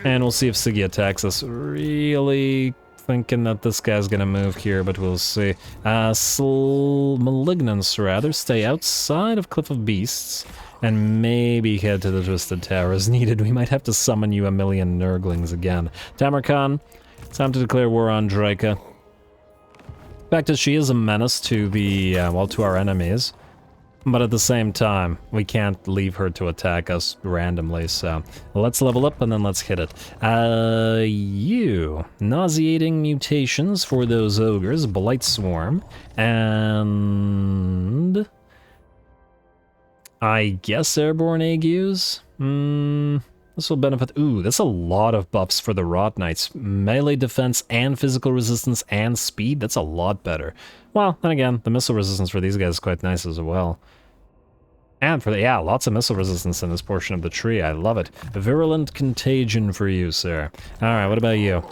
Speaker 1: And we'll see if Siggy attacks us. Really thinking that this guy's gonna move here, but we'll see. Malignance, rather. Stay outside of Cliff of Beasts. And maybe head to the Twisted Tower as needed. We might have to summon you a million Nurglings again. Tamurkhan, time to declare war on Draca. The fact is, she is a menace to the, well, to our enemies. But at the same time, we can't leave her to attack us randomly, so let's level up and then let's hit it. Nauseating mutations for those ogres, Blight Swarm, and I guess Airborne Agues? This will benefit. Ooh, that's a lot of buffs for the Rot Knights. Melee defense and physical resistance and speed, that's a lot better. Well, then again, the missile resistance for these guys is quite nice as well. And for the, yeah, lots of missile resistance in this portion of the tree. I love it. A virulent contagion for you, sir. Alright, what about you?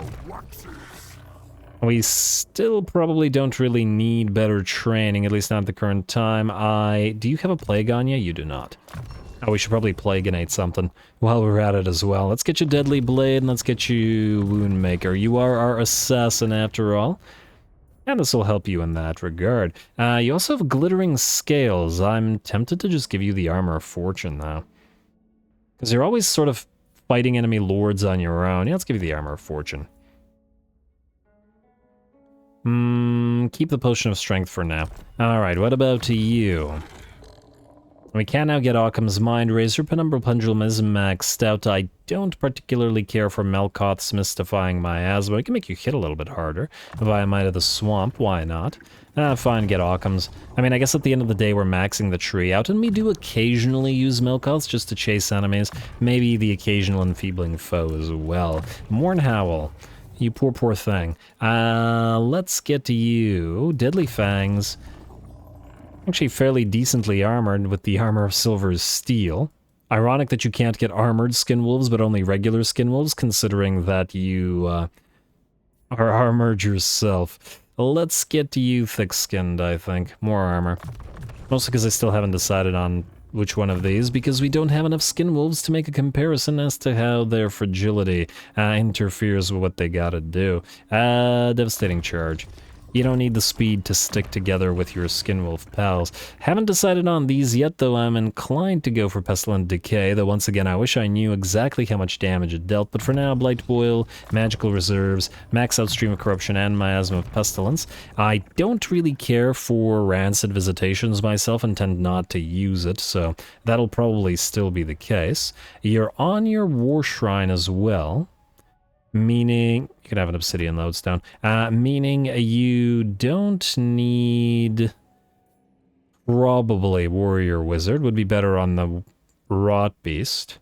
Speaker 1: We still probably don't really need better training, at least not at the current time. Do you have a plague on you? You do not. Oh, we should probably plagueinate something while we're at it as well. Let's get you Deadly Blade and let's get you Wound Maker. You are our assassin after all. And this will help you in that regard. You also have Glittering Scales. I'm tempted to just give you the Armor of Fortune, though. Because you're always sort of fighting enemy lords on your own. Yeah, let's give you the Armor of Fortune. Keep the Potion of Strength for now. Alright, what about you? We can now get Occam's Mind Razor. Penumbral Pendulum is maxed out. I don't particularly care for Melkoth's Mystifying Miasma. It can make you hit a little bit harder. Via Might of the Swamp, why not? Fine, get Occam's. I mean, I guess at the end of the day, we're maxing the tree out, and we do occasionally use Melkoth's just to chase enemies. Maybe the occasional enfeebling foe as well. Mournhowl. You poor, poor thing. Let's get to you. Deadly Fangs. Actually fairly decently armored with the Armor of Silver's Steel. Ironic that you can't get armored skinwolves, but only regular skinwolves, considering that you are armored yourself. Let's get to you thick-skinned, I think. More armor. Mostly because I still haven't decided on which one of these, because we don't have enough skinwolves to make a comparison as to how their fragility interferes with what they gotta do. Devastating Charge. You don't need the speed to stick together with your Skinwolf pals. Haven't decided on these yet, though I'm inclined to go for Pestilent Decay, though once again I wish I knew exactly how much damage it dealt, but for now, Blight Boil, Magical Reserves, Max Out Stream of Corruption, and Miasma of Pestilence. I don't really care for Rancid Visitations myself and tend not to use it, so that'll probably still be the case. You're on your War Shrine as well. Meaning, you can have an Obsidian Lodestone, meaning you don't need, probably Warrior Wizard, would be better on the Rot Beast.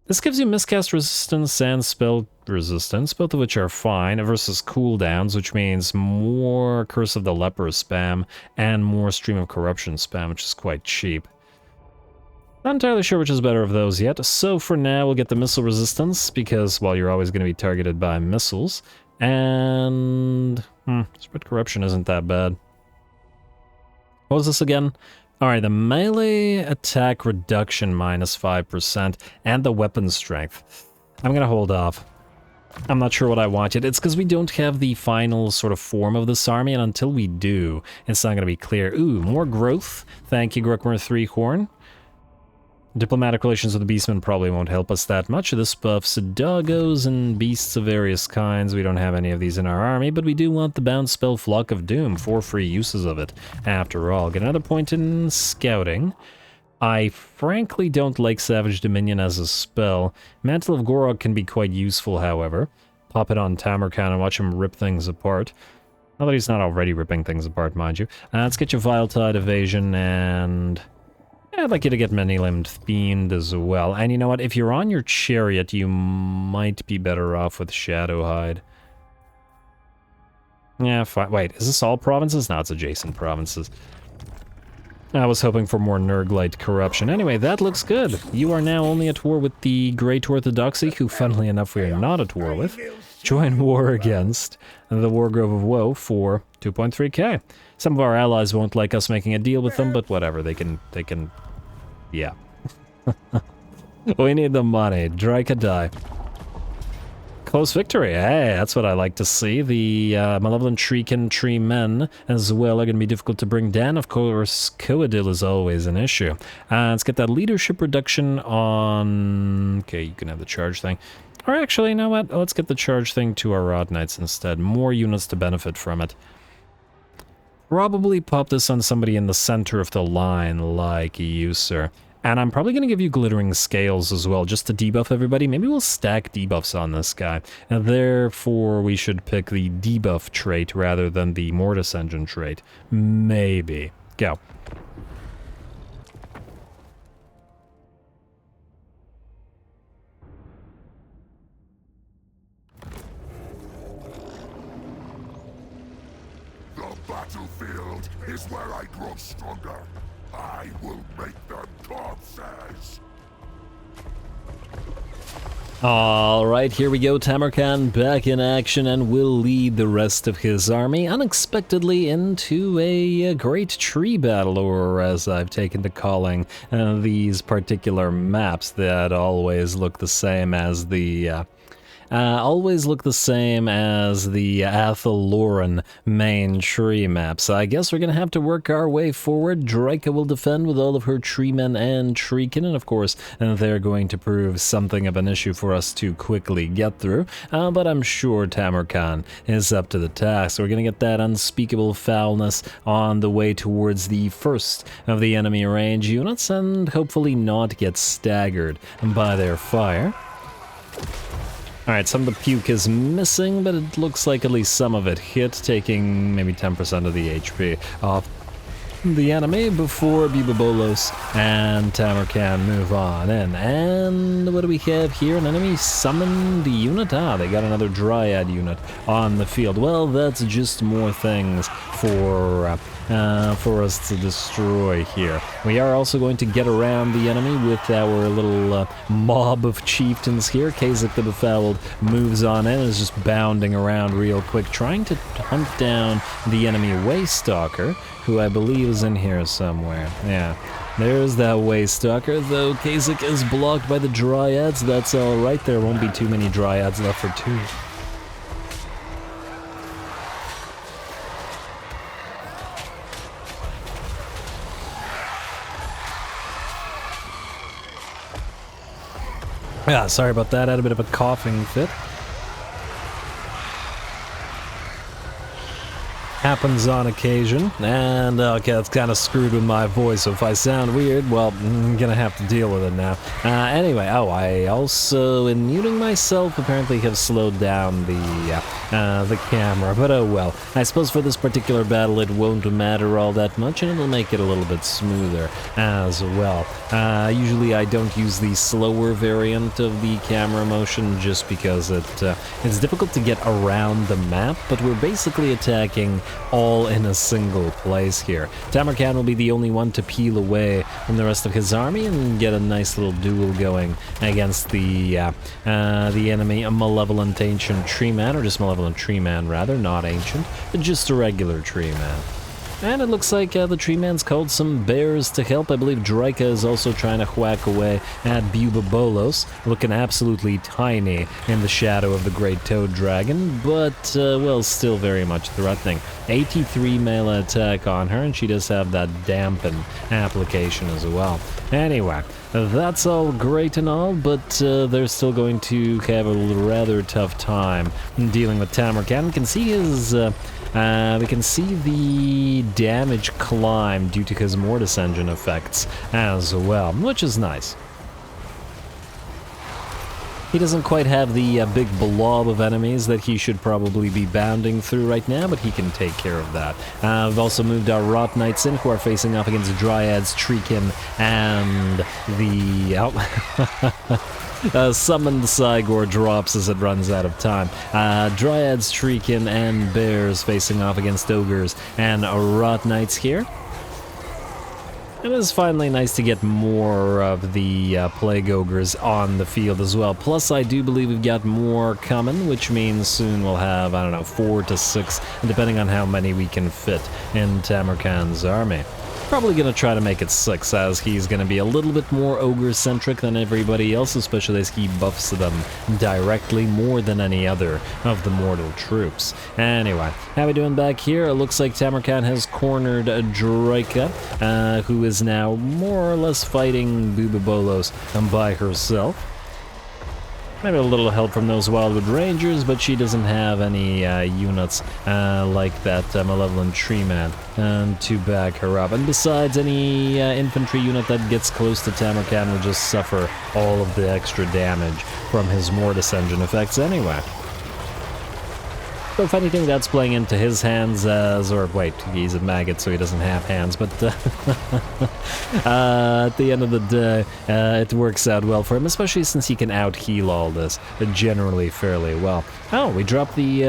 Speaker 1: This gives you Miscast Resistance and Spell Resistance, both of which are fine, versus cooldowns, which means more Curse of the Leper spam and more Stream of Corruption spam, which is quite cheap. Not entirely sure which is better of those yet, so for now we'll get the Missile Resistance, because, well, you're always going to be targeted by missiles, and Spread Corruption isn't that bad. What was this again? Alright, the melee attack reduction minus 5%, and the weapon strength. I'm going to hold off. I'm not sure what I want yet. It's because we don't have the final sort of form of this army, and until we do, it's not going to be clear. Ooh, more growth. Thank you, Grukmar 3-Horn. Diplomatic relations with the Beastmen probably won't help us that much. This buffs doggos and beasts of various kinds. We don't have any of these in our army, but we do want the bound spell Flock of Doom, 4 free uses of it. After all, get another point in scouting. I frankly don't like Savage Dominion as a spell. Mantle of Gorog can be quite useful, however. Pop it on Tamurkhan and watch him rip things apart. Not that he's not already ripping things apart, mind you. Let's get you Vile Tide Evasion and... I'd like you to get Many-Limbed Fiend as well. And you know what? If you're on your chariot, you might be better off with Shadowhide. Yeah, fine. Wait, is this all provinces? No, it's adjacent provinces. I was hoping for more Nurglite corruption. Anyway, that looks good. You are now only at war with the Great Orthodoxy, who, funnily enough, we are not at war with. Join war against the Wargrove of Woe for 2.3k. Some of our allies won't like us making a deal with them, but whatever, they can, yeah. We need the money. Drake die. Close victory. Hey, that's what I like to see. The Malevolent Treekin Tree Men as well are going to be difficult to bring down. Of course, COEDDIL is always an issue. Let's get that leadership reduction on... Okay, you can have the charge thing. Or actually, you know what? Let's get the charge thing to our Rod Knights instead. More units to benefit from it. probably pop this on somebody in the center of the line, like you, sir. And I'm probably going to give you glittering scales as well, just to debuff everybody. Maybe we'll stack debuffs on this guy. And therefore, we should pick the debuff trait rather than the Mortis Engine trait. Maybe. Go.
Speaker 2: The battlefield is where I grow stronger. I will make them corpses.
Speaker 1: Alright, here we go, Tamurkhan back in action, and will lead the rest of his army unexpectedly into a great tree battle, or as I've taken to calling these particular maps that always look the same as the Athaloran main tree map. So I guess we're gonna have to work our way forward. Draca will defend with all of her treemen and treekin, and of course they're going to prove something of an issue for us to quickly get through. But I'm sure Tamurkhan is up to the task. We're gonna get that unspeakable foulness on the way towards the first of the enemy range units, and hopefully not get staggered by their fire. Alright, some of the puke is missing, but it looks like at least some of it hit, taking maybe 10% of the HP off the enemy before Bibabolos and Tamurkhan move on in. And what do we have here? An enemy summoned unit? Ah, they got another Dryad unit on the field. Well, that's just more things for us to destroy here. We are also going to get around the enemy with our little mob of chieftains here. Kazak the Befouled moves on in and is just bounding around real quick, trying to hunt down the enemy Waystalker, who I believe is in here somewhere. Yeah, there's that Waystalker, though Kazak is blocked by the Dryads. That's alright, there won't be too many Dryads left for two. Yeah, sorry about that, I had a bit of a coughing fit. Happens on occasion, and okay, that's kind of screwed with my voice, so if I sound weird, well, I'm gonna have to deal with it now. Anyway, I also, in muting myself, apparently have slowed down the camera, but oh well. I suppose for this particular battle it won't matter all that much, and it'll make it a little bit smoother as well. Usually I don't use the slower variant of the camera motion just because it's difficult to get around the map, but we're basically attacking all in a single place here. Tamurkhan will be the only one to peel away from the rest of his army and get a nice little duel going against the enemy, a Malevolent Ancient Tree Man, or just Malevolent Tree Man rather, not Ancient, but just a regular Tree Man. And it looks like the Tree Man's called some bears to help. I believe Draca is also trying to whack away at Bubabolos, looking absolutely tiny in the shadow of the Great Toad Dragon, but, well, still very much threatening. 83 melee attack on her, and she does have that dampen application as well. Anyway, that's all great and all, but they're still going to have a rather tough time dealing with Tamurkhan. We can see his... we can see the damage climb due to his Mortis Engine effects as well, which is nice. He doesn't quite have the big blob of enemies that he should probably be bounding through right now, but he can take care of that. We've also moved our Rot Knights in, who are facing off against Dryads, Treekin, and the... summoned Cygor drops as it runs out of time. Dryads, Treekin, and Bears facing off against Ogres and Rot Knights here. It is finally nice to get more of the Plague Ogres on the field as well. Plus, I do believe we've got more coming, which means soon we'll have, I don't know, 4 to 6, depending on how many we can fit in Tamurkhan's army. Probably gonna try to make it 6, as he's gonna be a little bit more ogre-centric than everybody else, especially as he buffs them directly more than any other of the mortal troops. Anyway, how we doing back here? It looks like Tamurkhan has cornered Draca, who is now more or less fighting Bubabolos by herself. Maybe a little help from those Wildwood Rangers, but she doesn't have any units like that Malevolent Tree Man to back her up. And besides, any infantry unit that gets close to Tamurkhan will just suffer all of the extra damage from his Mortis Engine effects anyway. So if anything, that's playing into his hands as, or wait, he's a maggot so he doesn't have hands, but at the end of the day, it works out well for him, especially since he can out-heal all this generally fairly well. Oh, we dropped the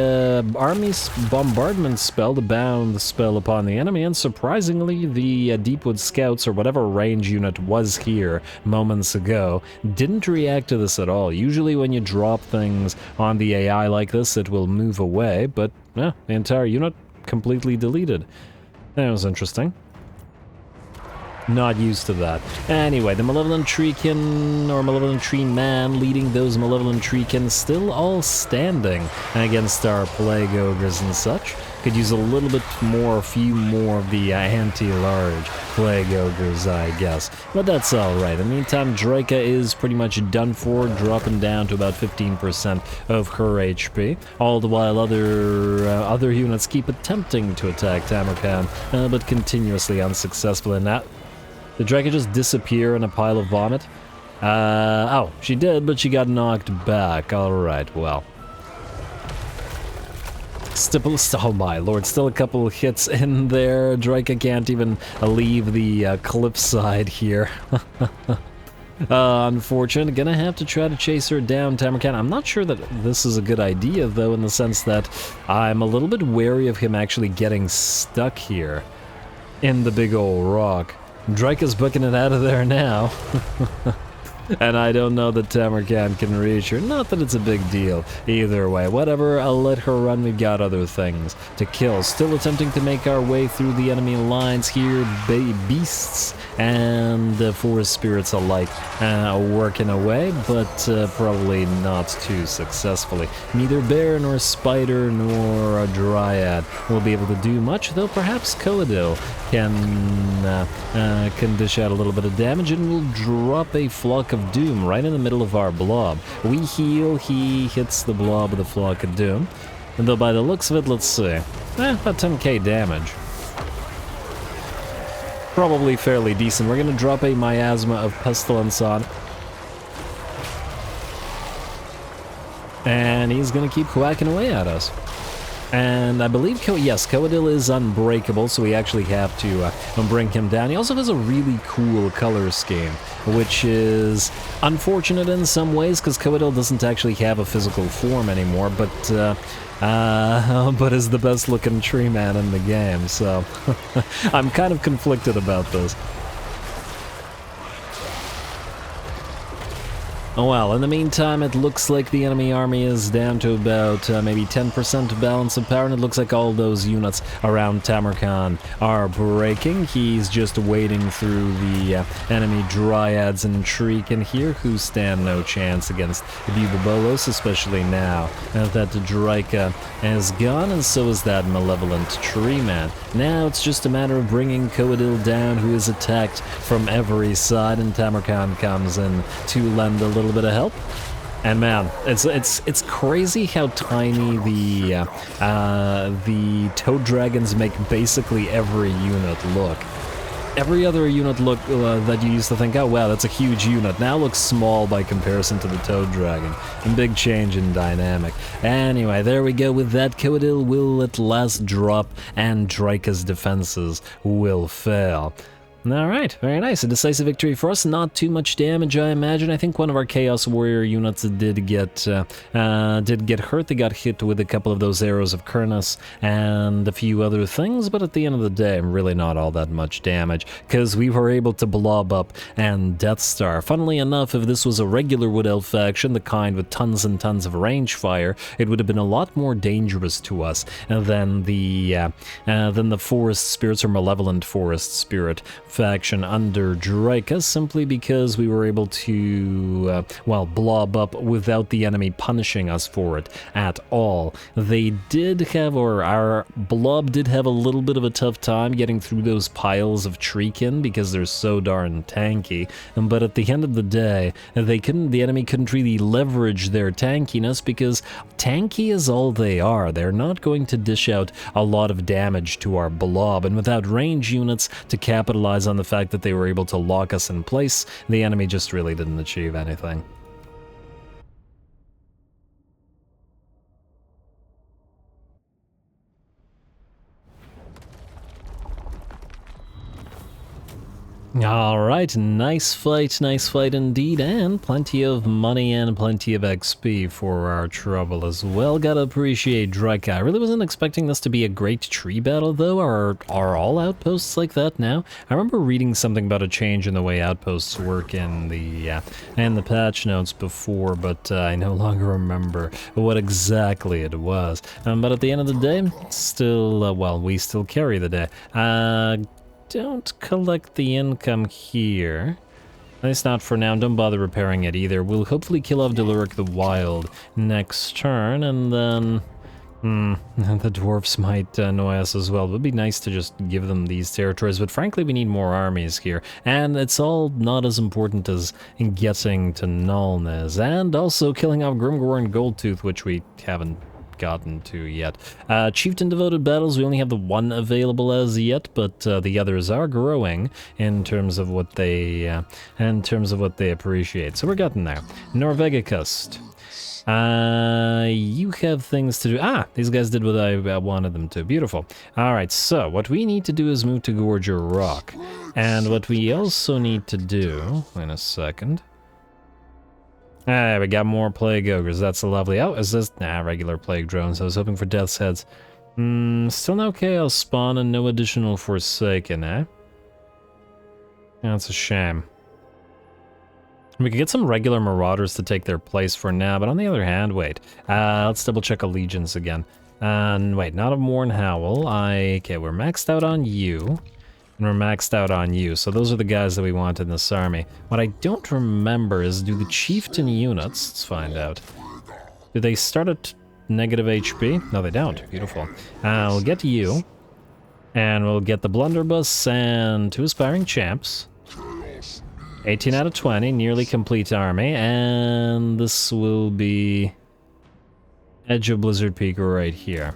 Speaker 1: army's bombardment spell, the bound spell upon the enemy, and surprisingly, the Deepwood Scouts, or whatever range unit was here moments ago, didn't react to this at all. Usually when you drop things on the AI like this, it will move away, but yeah, the entire unit completely deleted. That was interesting. Not used to that. Anyway, the Malevolent Treekin, or Malevolent Tree Man, leading those Malevolent Treekin, still all standing against our Plague Ogres and such. Could use a little bit more, a few more of the anti-large Plague Ogres, I guess. But that's alright. In the meantime, Draca is pretty much done for, dropping down to about 15% of her HP. All the while other units keep attempting to attack Tamurkhan, but continuously unsuccessful in that. Did Draca just disappear in a pile of vomit? Oh, she did, but she got knocked back. Alright, well. Oh my lord, still a couple of hits in there. Draca can't even leave the cliffside here. Unfortunate. Gonna have to try to chase her down, Tamurkhan. I'm not sure that this is a good idea, though, in the sense that I'm a little bit wary of him actually getting stuck here in the big old rock. Draca's booking it out of there now. And I don't know that Tamurkhan can reach her. Not that it's a big deal. Either way, whatever, I'll let her run. We've got other things to kill. Still attempting to make our way through the enemy lines here. Beasts and forest spirits alike working away, but probably not too successfully. Neither bear nor spider nor a dryad will be able to do much, though perhaps COEDDIL can dish out a little bit of damage, and will drop a Flock of Doom right in the middle of our blob. We heal, he hits the blob with a Flock of Doom. And though by the looks of it, let's see. About 10k damage. Probably fairly decent. We're gonna drop a Miasma of Pestilence on. And he's gonna keep whacking away at us. And I believe, COEDDIL is unbreakable, so we actually have to bring him down. He also has a really cool color scheme, which is unfortunate in some ways, because COEDDIL doesn't actually have a physical form anymore, but is the best looking tree man in the game, so I'm kind of conflicted about this. Oh well, in the meantime, it looks like the enemy army is down to about maybe 10% balance of power, and it looks like all those units around Tamurkhan are breaking. He's just wading through the enemy dryads and Treekin here, who stand no chance against the Bubolos, especially now that the Draca is gone, and so is that Malevolent Tree Man. Now it's just a matter of bringing COEDDIL down, who is attacked from every side, and Tamurkhan comes in to lend a little bit of help. And man, it's crazy how tiny the toad dragons make basically every unit look. Every other unit that you used to think, oh wow, that's a huge unit, now looks small by comparison to the toad dragon. And big change in dynamic. Anyway, there we go with that. COEDDIL will at last drop, and Draca's defenses will fail. Alright, very nice. A decisive victory for us. Not too much damage, I imagine. I think one of our Chaos Warrior units did get hurt. They got hit with a couple of those arrows of Ruinous and a few other things, but at the end of the day, really not all that much damage, because we were able to blob up and Death Star. Funnily enough, if this was a regular Wood Elf faction, the kind with tons and tons of range fire, it would have been a lot more dangerous to us than the Forest Spirits, or Malevolent Forest Spirit faction under Draika, simply because we were able to, well, blob up without the enemy punishing us for it at all. They did have, or our blob did have a little bit of a tough time getting through those piles of treekin because they're so darn tanky, but at the end of the day, the enemy couldn't really leverage their tankiness because tanky is all they are. They're not going to dish out a lot of damage to our blob, and without range units to capitalize on the fact that they were able to lock us in place, the enemy just really didn't achieve anything. Alright, nice fight indeed, and plenty of money and plenty of XP for our trouble as well. Gotta appreciate Draika. I really wasn't expecting this to be a great tree battle though. Are all outposts like that now? I remember reading something about a change in the way outposts work in the patch notes before, but I no longer remember what exactly it was. But at the end of the day, still, well, we still carry the day. Don't collect the income here. At least not for now. Don't bother repairing it either. We'll hopefully kill off Deluric the Wild next turn, and then... the dwarfs might annoy us as well. It would be nice to just give them these territories, but frankly we need more armies here. And it's all not as important as getting to Nullness, and also killing off Grimgor and Goldtooth, which we haven't gotten to yet. Chieftain devoted battles, we only have the one available as yet, but the others are growing in terms of what they appreciate. So we're getting there. Norvegicust. You have things to do. These guys did what I wanted them to. Beautiful. Alright, so what we need to do is move to Gorger Rock. And what we also need to do, in a second. We got more plague ogres. That's lovely. Oh, is this? Regular plague drones. I was hoping for death's heads. Still no chaos spawn and no additional forsaken, eh? That's a shame. We could get some regular marauders to take their place for now, but on the other hand, wait. Let's double check allegiance again. Wait, not a Morn Howl. Okay, we're maxed out on you. And we're maxed out on you, so those are the guys that we want in this army. What I don't remember is, do the chieftain units, let's find out. Do they start at negative HP? No, they don't. Beautiful. We'll get you. And we'll get the blunderbuss and 2 aspiring champs. 18 out of 20, nearly complete army, and this will be Edge of Blizzard Peak right here.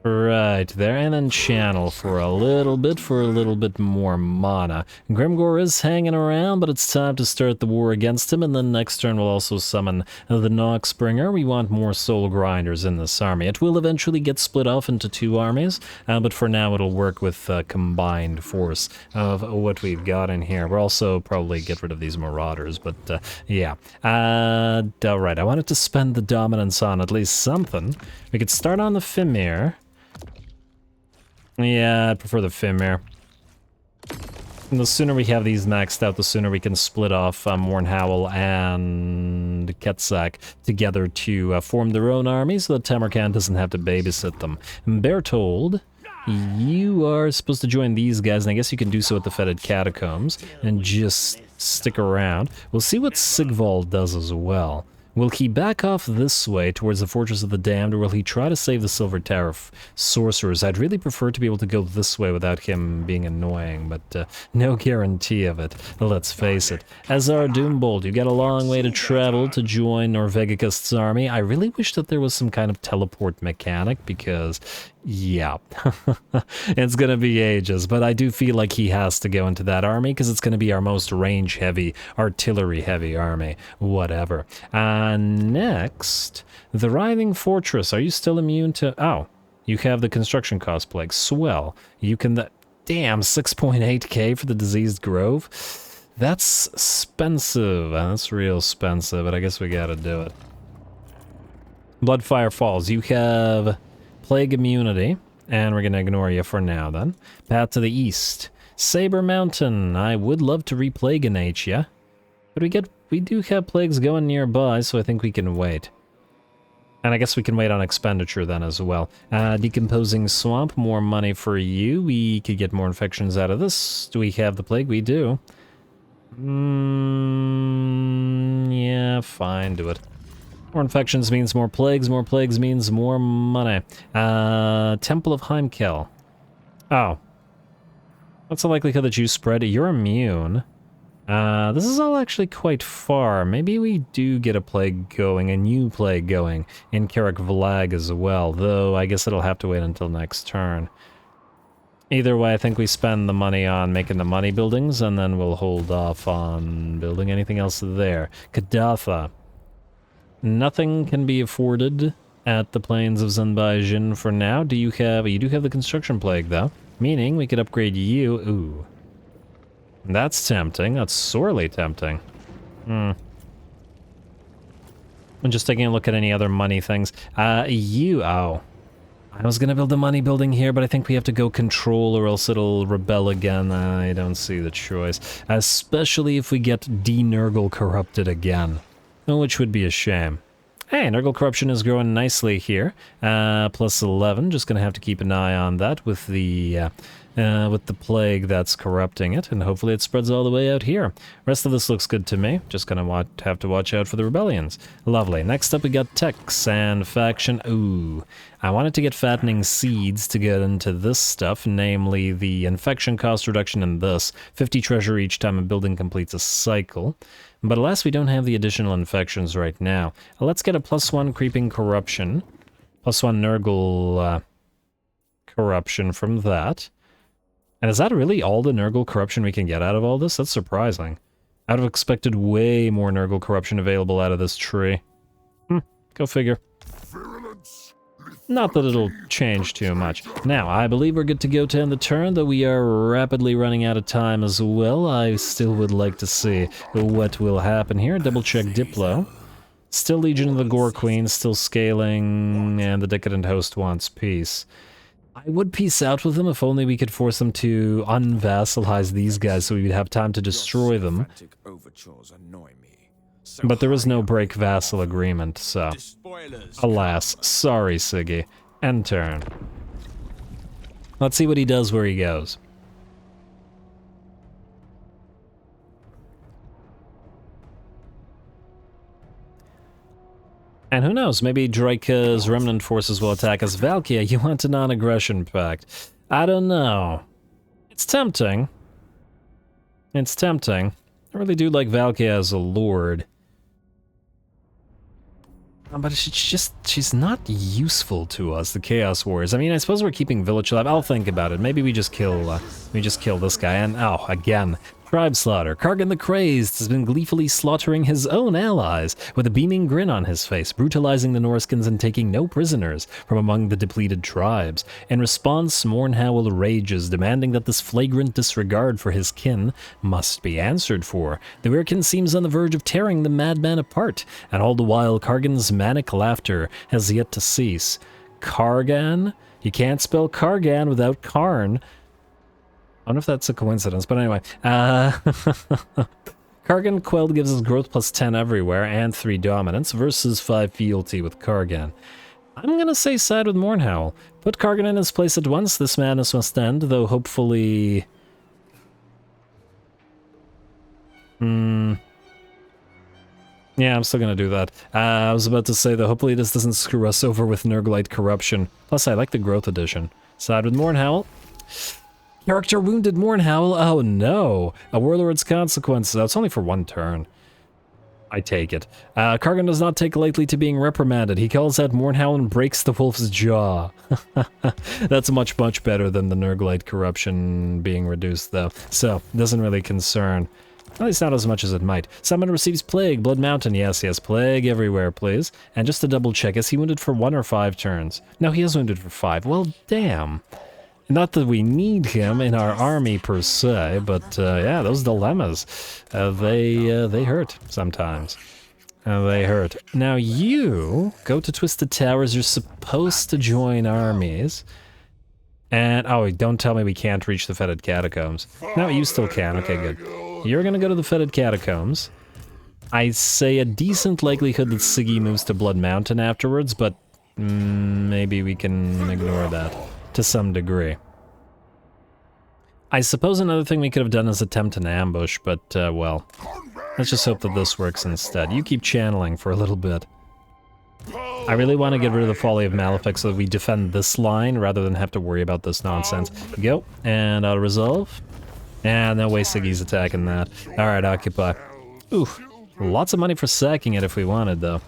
Speaker 1: Right there, and then channel for a little bit more mana. Grimgor is hanging around, but it's time to start the war against him, and then next turn we'll also summon the Noxbringer. We want more soul grinders in this army. It will eventually get split off into 2 armies, but for now it'll work with combined force of what we've got in here. We'll also probably get rid of these marauders, but yeah. Alright, I wanted to spend the dominance on at least something. We could start on the Fimir. Yeah, I prefer the Fimir. And the sooner we have these maxed out, the sooner we can split off Morn Howl and Ketsak together to form their own army so that Tamurkhan doesn't have to babysit them. Bertold, you are supposed to join these guys, and I guess you can do so at the Fetid Catacombs and just stick around. We'll see what Sigvald does as well. Will he back off this way towards the Fortress of the Damned, or will he try to save the Silver Tower sorcerers? I'd really prefer to be able to go this way without him being annoying, but no guarantee of it. Let's face it. Azar Doombolt, you got a long way to travel to join Norvegicust's army. I really wish that there was some kind of teleport mechanic, because, yeah, it's gonna be ages, but I do feel like he has to go into that army, because it's gonna be our most range-heavy, artillery-heavy army, whatever. Next, the Writhing Fortress. Are you still immune to... Oh, you have the construction cost plague. Swell. You can... Damn, 6.8k for the Diseased Grove? That's expensive. That's real expensive, but I guess we gotta do it. Bloodfire Falls. You have Plague Immunity, and we're gonna ignore you for now then. Path to the east. Saber Mountain. I would love to replagonate ya, but we do have plagues going nearby, so I think we can wait. And I guess we can wait on expenditure then as well. Decomposing swamp, more money for you. We could get more infections out of this. Do we have the plague? We do. Yeah, fine, do it. More infections means more plagues means more money. Temple of Heimkel. Oh. What's the likelihood that you spread it? You're immune. This is all actually quite far. Maybe we do get a plague going, a new plague going, in Karak Vlag as well, though I guess it'll have to wait until next turn. Either way, I think we spend the money on making the money buildings, and then we'll hold off on building anything else there. Kadatha. Nothing can be afforded at the plains of Zanbaijin for now. You do have the construction plague, though, meaning we could upgrade you. Ooh. That's tempting. That's sorely tempting. I'm just taking a look at any other money things. Oh. I was gonna build a money building here, but I think we have to go control or else it'll rebel again. I don't see the choice. Especially if we get Nurgle corrupted again. Which would be a shame. Hey, Nurgle corruption is growing nicely here. Plus 11. Just gonna have to keep an eye on that with the plague that's corrupting it, and hopefully it spreads all the way out here. Rest of this looks good to me. Just gonna have to watch out for the rebellions. Lovely. Next up we got Tex and Faction. Ooh. I wanted to get fattening seeds to get into this stuff, namely the infection cost reduction in this. 50 treasure each time a building completes a cycle. But alas, we don't have the additional infections right now. Let's get a +1 creeping corruption. +1 Nurgle corruption from that. And is that really all the Nurgle corruption we can get out of all this? That's surprising. I'd have expected way more Nurgle corruption available out of this tree. Go figure. Not that it'll change too much. Now, I believe we're good to go to end the turn, though we are rapidly running out of time as well. I still would like to see what will happen here. Double check Diplo. Still Legion of the Gore Queen, still scaling, and the Decadent Host wants peace. I would peace out with them if only we could force them to unvassalize these guys so we would have time to destroy them. But there is no break vassal agreement, so... Alas, sorry, Siggy. End turn. Let's see what he does where he goes. And who knows, maybe Draika's remnant forces will attack us. Valkia, you want a non-aggression pact. I don't know. It's tempting. It's tempting. I really do like Valkia as a lord. But she's not useful to us, the Chaos Warriors. I mean, I suppose we're keeping Village alive. I'll think about it. Maybe we just kill this guy. And, oh, again. Tribe slaughter. Kargan the Crazed has been gleefully slaughtering his own allies with a beaming grin on his face, brutalizing the Norskins and taking no prisoners from among the depleted tribes. In response, Mournhowl rages, demanding that this flagrant disregard for his kin must be answered for. The Weirkin seems on the verge of tearing the madman apart, and all the while Kargan's manic laughter has yet to cease. Kargan? You can't spell Kargan without Karn. I don't know if that's a coincidence, but anyway. Kargan Quelled gives us growth plus 10 everywhere and 3 dominance versus 5 fealty with Kargan. I'm gonna say side with Mournhowl. Put Kargan in his place at once, this madness must end, though hopefully... Yeah, I'm still gonna do that. I was about to say, though, hopefully this doesn't screw us over with Nurglite corruption. Plus, I like the growth edition. Side with Mournhowl. Character wounded Mournhowl. Oh no! A Warlord's consequences. That's only for 1 turn. I take it. Kargan does not take lightly to being reprimanded. He calls out Mournhowl and breaks the wolf's jaw. That's much, much better than the Nurglite corruption being reduced, though. So, doesn't really concern. At least not as much as it might. Someone receives Plague. Blood Mountain. Yes, Plague everywhere, please. And just to double check, is he wounded for 1 or 5 turns? No, he is wounded for 5. Well, damn. Not that we need him in our army per se, but yeah, those dilemmas, they hurt sometimes. They hurt. Now you go to Twisted Towers. You're supposed to join armies. And, oh, don't tell me we can't reach the Fetid Catacombs. No, you still can. Okay, good. You're gonna go to the Fetid Catacombs. I say a decent likelihood that Siggy moves to Blood Mountain afterwards, but maybe we can ignore that to some degree. I suppose another thing we could have done is attempt an ambush, but, well, let's just hope that this works instead. You keep channeling for a little bit. I really want to get rid of the Folly of Malefic so that we defend this line rather than have to worry about this nonsense. Go, and auto-resolve. And no way Siggy's attacking that. Alright, occupy. Ooh, lots of money for sacking it if we wanted, though.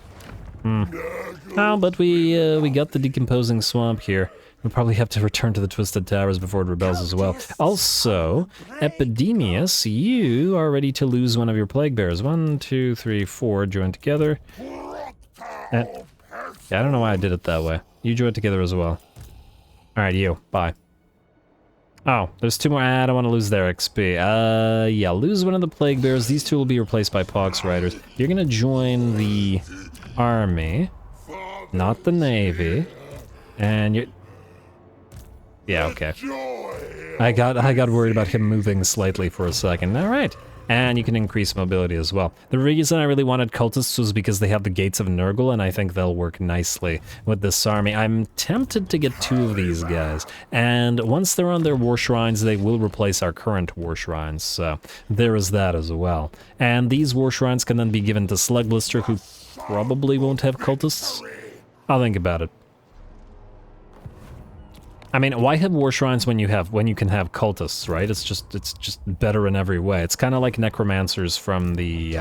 Speaker 1: Oh, but we got the decomposing swamp here. We'll probably have to return to the Twisted Towers before it rebels as well. Also, Epidemius, you are ready to lose one of your Plague Bearers. 1, 2, 3, 4 join together. Yeah, I don't know why I did it that way. You join together as well. Alright, you. Bye. Oh, there's 2 more. I don't want to lose their XP. Yeah, lose one of the Plague Bearers. These 2 will be replaced by Pox Riders. You're gonna join the army, not the navy. And you're... Yeah, okay. I got worried about him moving slightly for a second. Alright. And you can increase mobility as well. The reason I really wanted cultists was because they have the Gates of Nurgle, and I think they'll work nicely with this army. I'm tempted to get 2 of these guys, and once they're on their war shrines, they will replace our current war shrines, so there is that as well. And these war shrines can then be given to Slugblister, who probably won't have cultists. I'll think about it. I mean, why have war shrines when you can have cultists, right? It's just better in every way. It's kind of like necromancers from the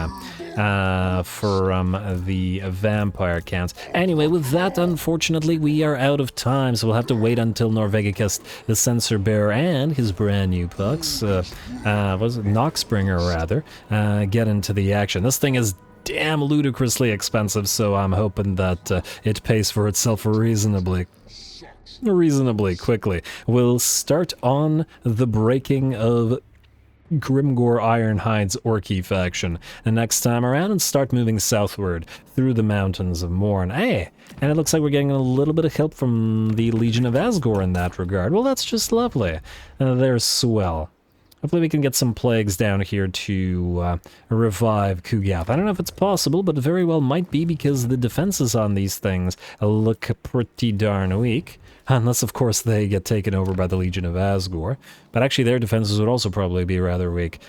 Speaker 1: vampire counts. Anyway, with that, unfortunately, we are out of time, so we'll have to wait until Norvegicust, the Censor Bearer, and his brand new pucks, was it Noxbringer rather, get into the action. This thing is damn ludicrously expensive, so I'm hoping that it pays for itself reasonably quickly. We'll start on the breaking of Grimgore Ironhide's Orky faction the next time around and start moving southward through the mountains of Morn. Hey, and it looks like we're getting a little bit of help from the Legion of Asgore in that regard. Well, that's just lovely. They're swell. Hopefully we can get some plagues down here to revive Kugath. I don't know if it's possible, but it very well might be because the defenses on these things look pretty darn weak. Unless, of course, they get taken over by the Legion of Asgore. But actually, their defenses would also probably be rather weak.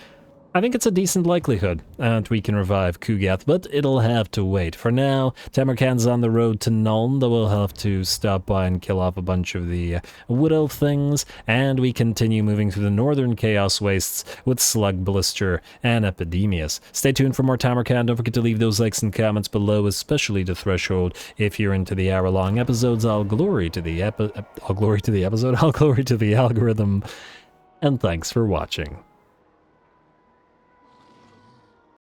Speaker 1: I think it's a decent likelihood that we can revive Kugath, but it'll have to wait. For now, Tamurkhan's on the road to Nuln, though we'll have to stop by and kill off a bunch of the Wood Elf things, and we continue moving through the northern Chaos Wastes with Slugblister and Epidemius. Stay tuned for more Tamurkhan. Don't forget to leave those likes and comments below, especially to Threshold. If you're into the hour-long episodes, I'll glory to the episode, I'll glory to the algorithm, and thanks for watching.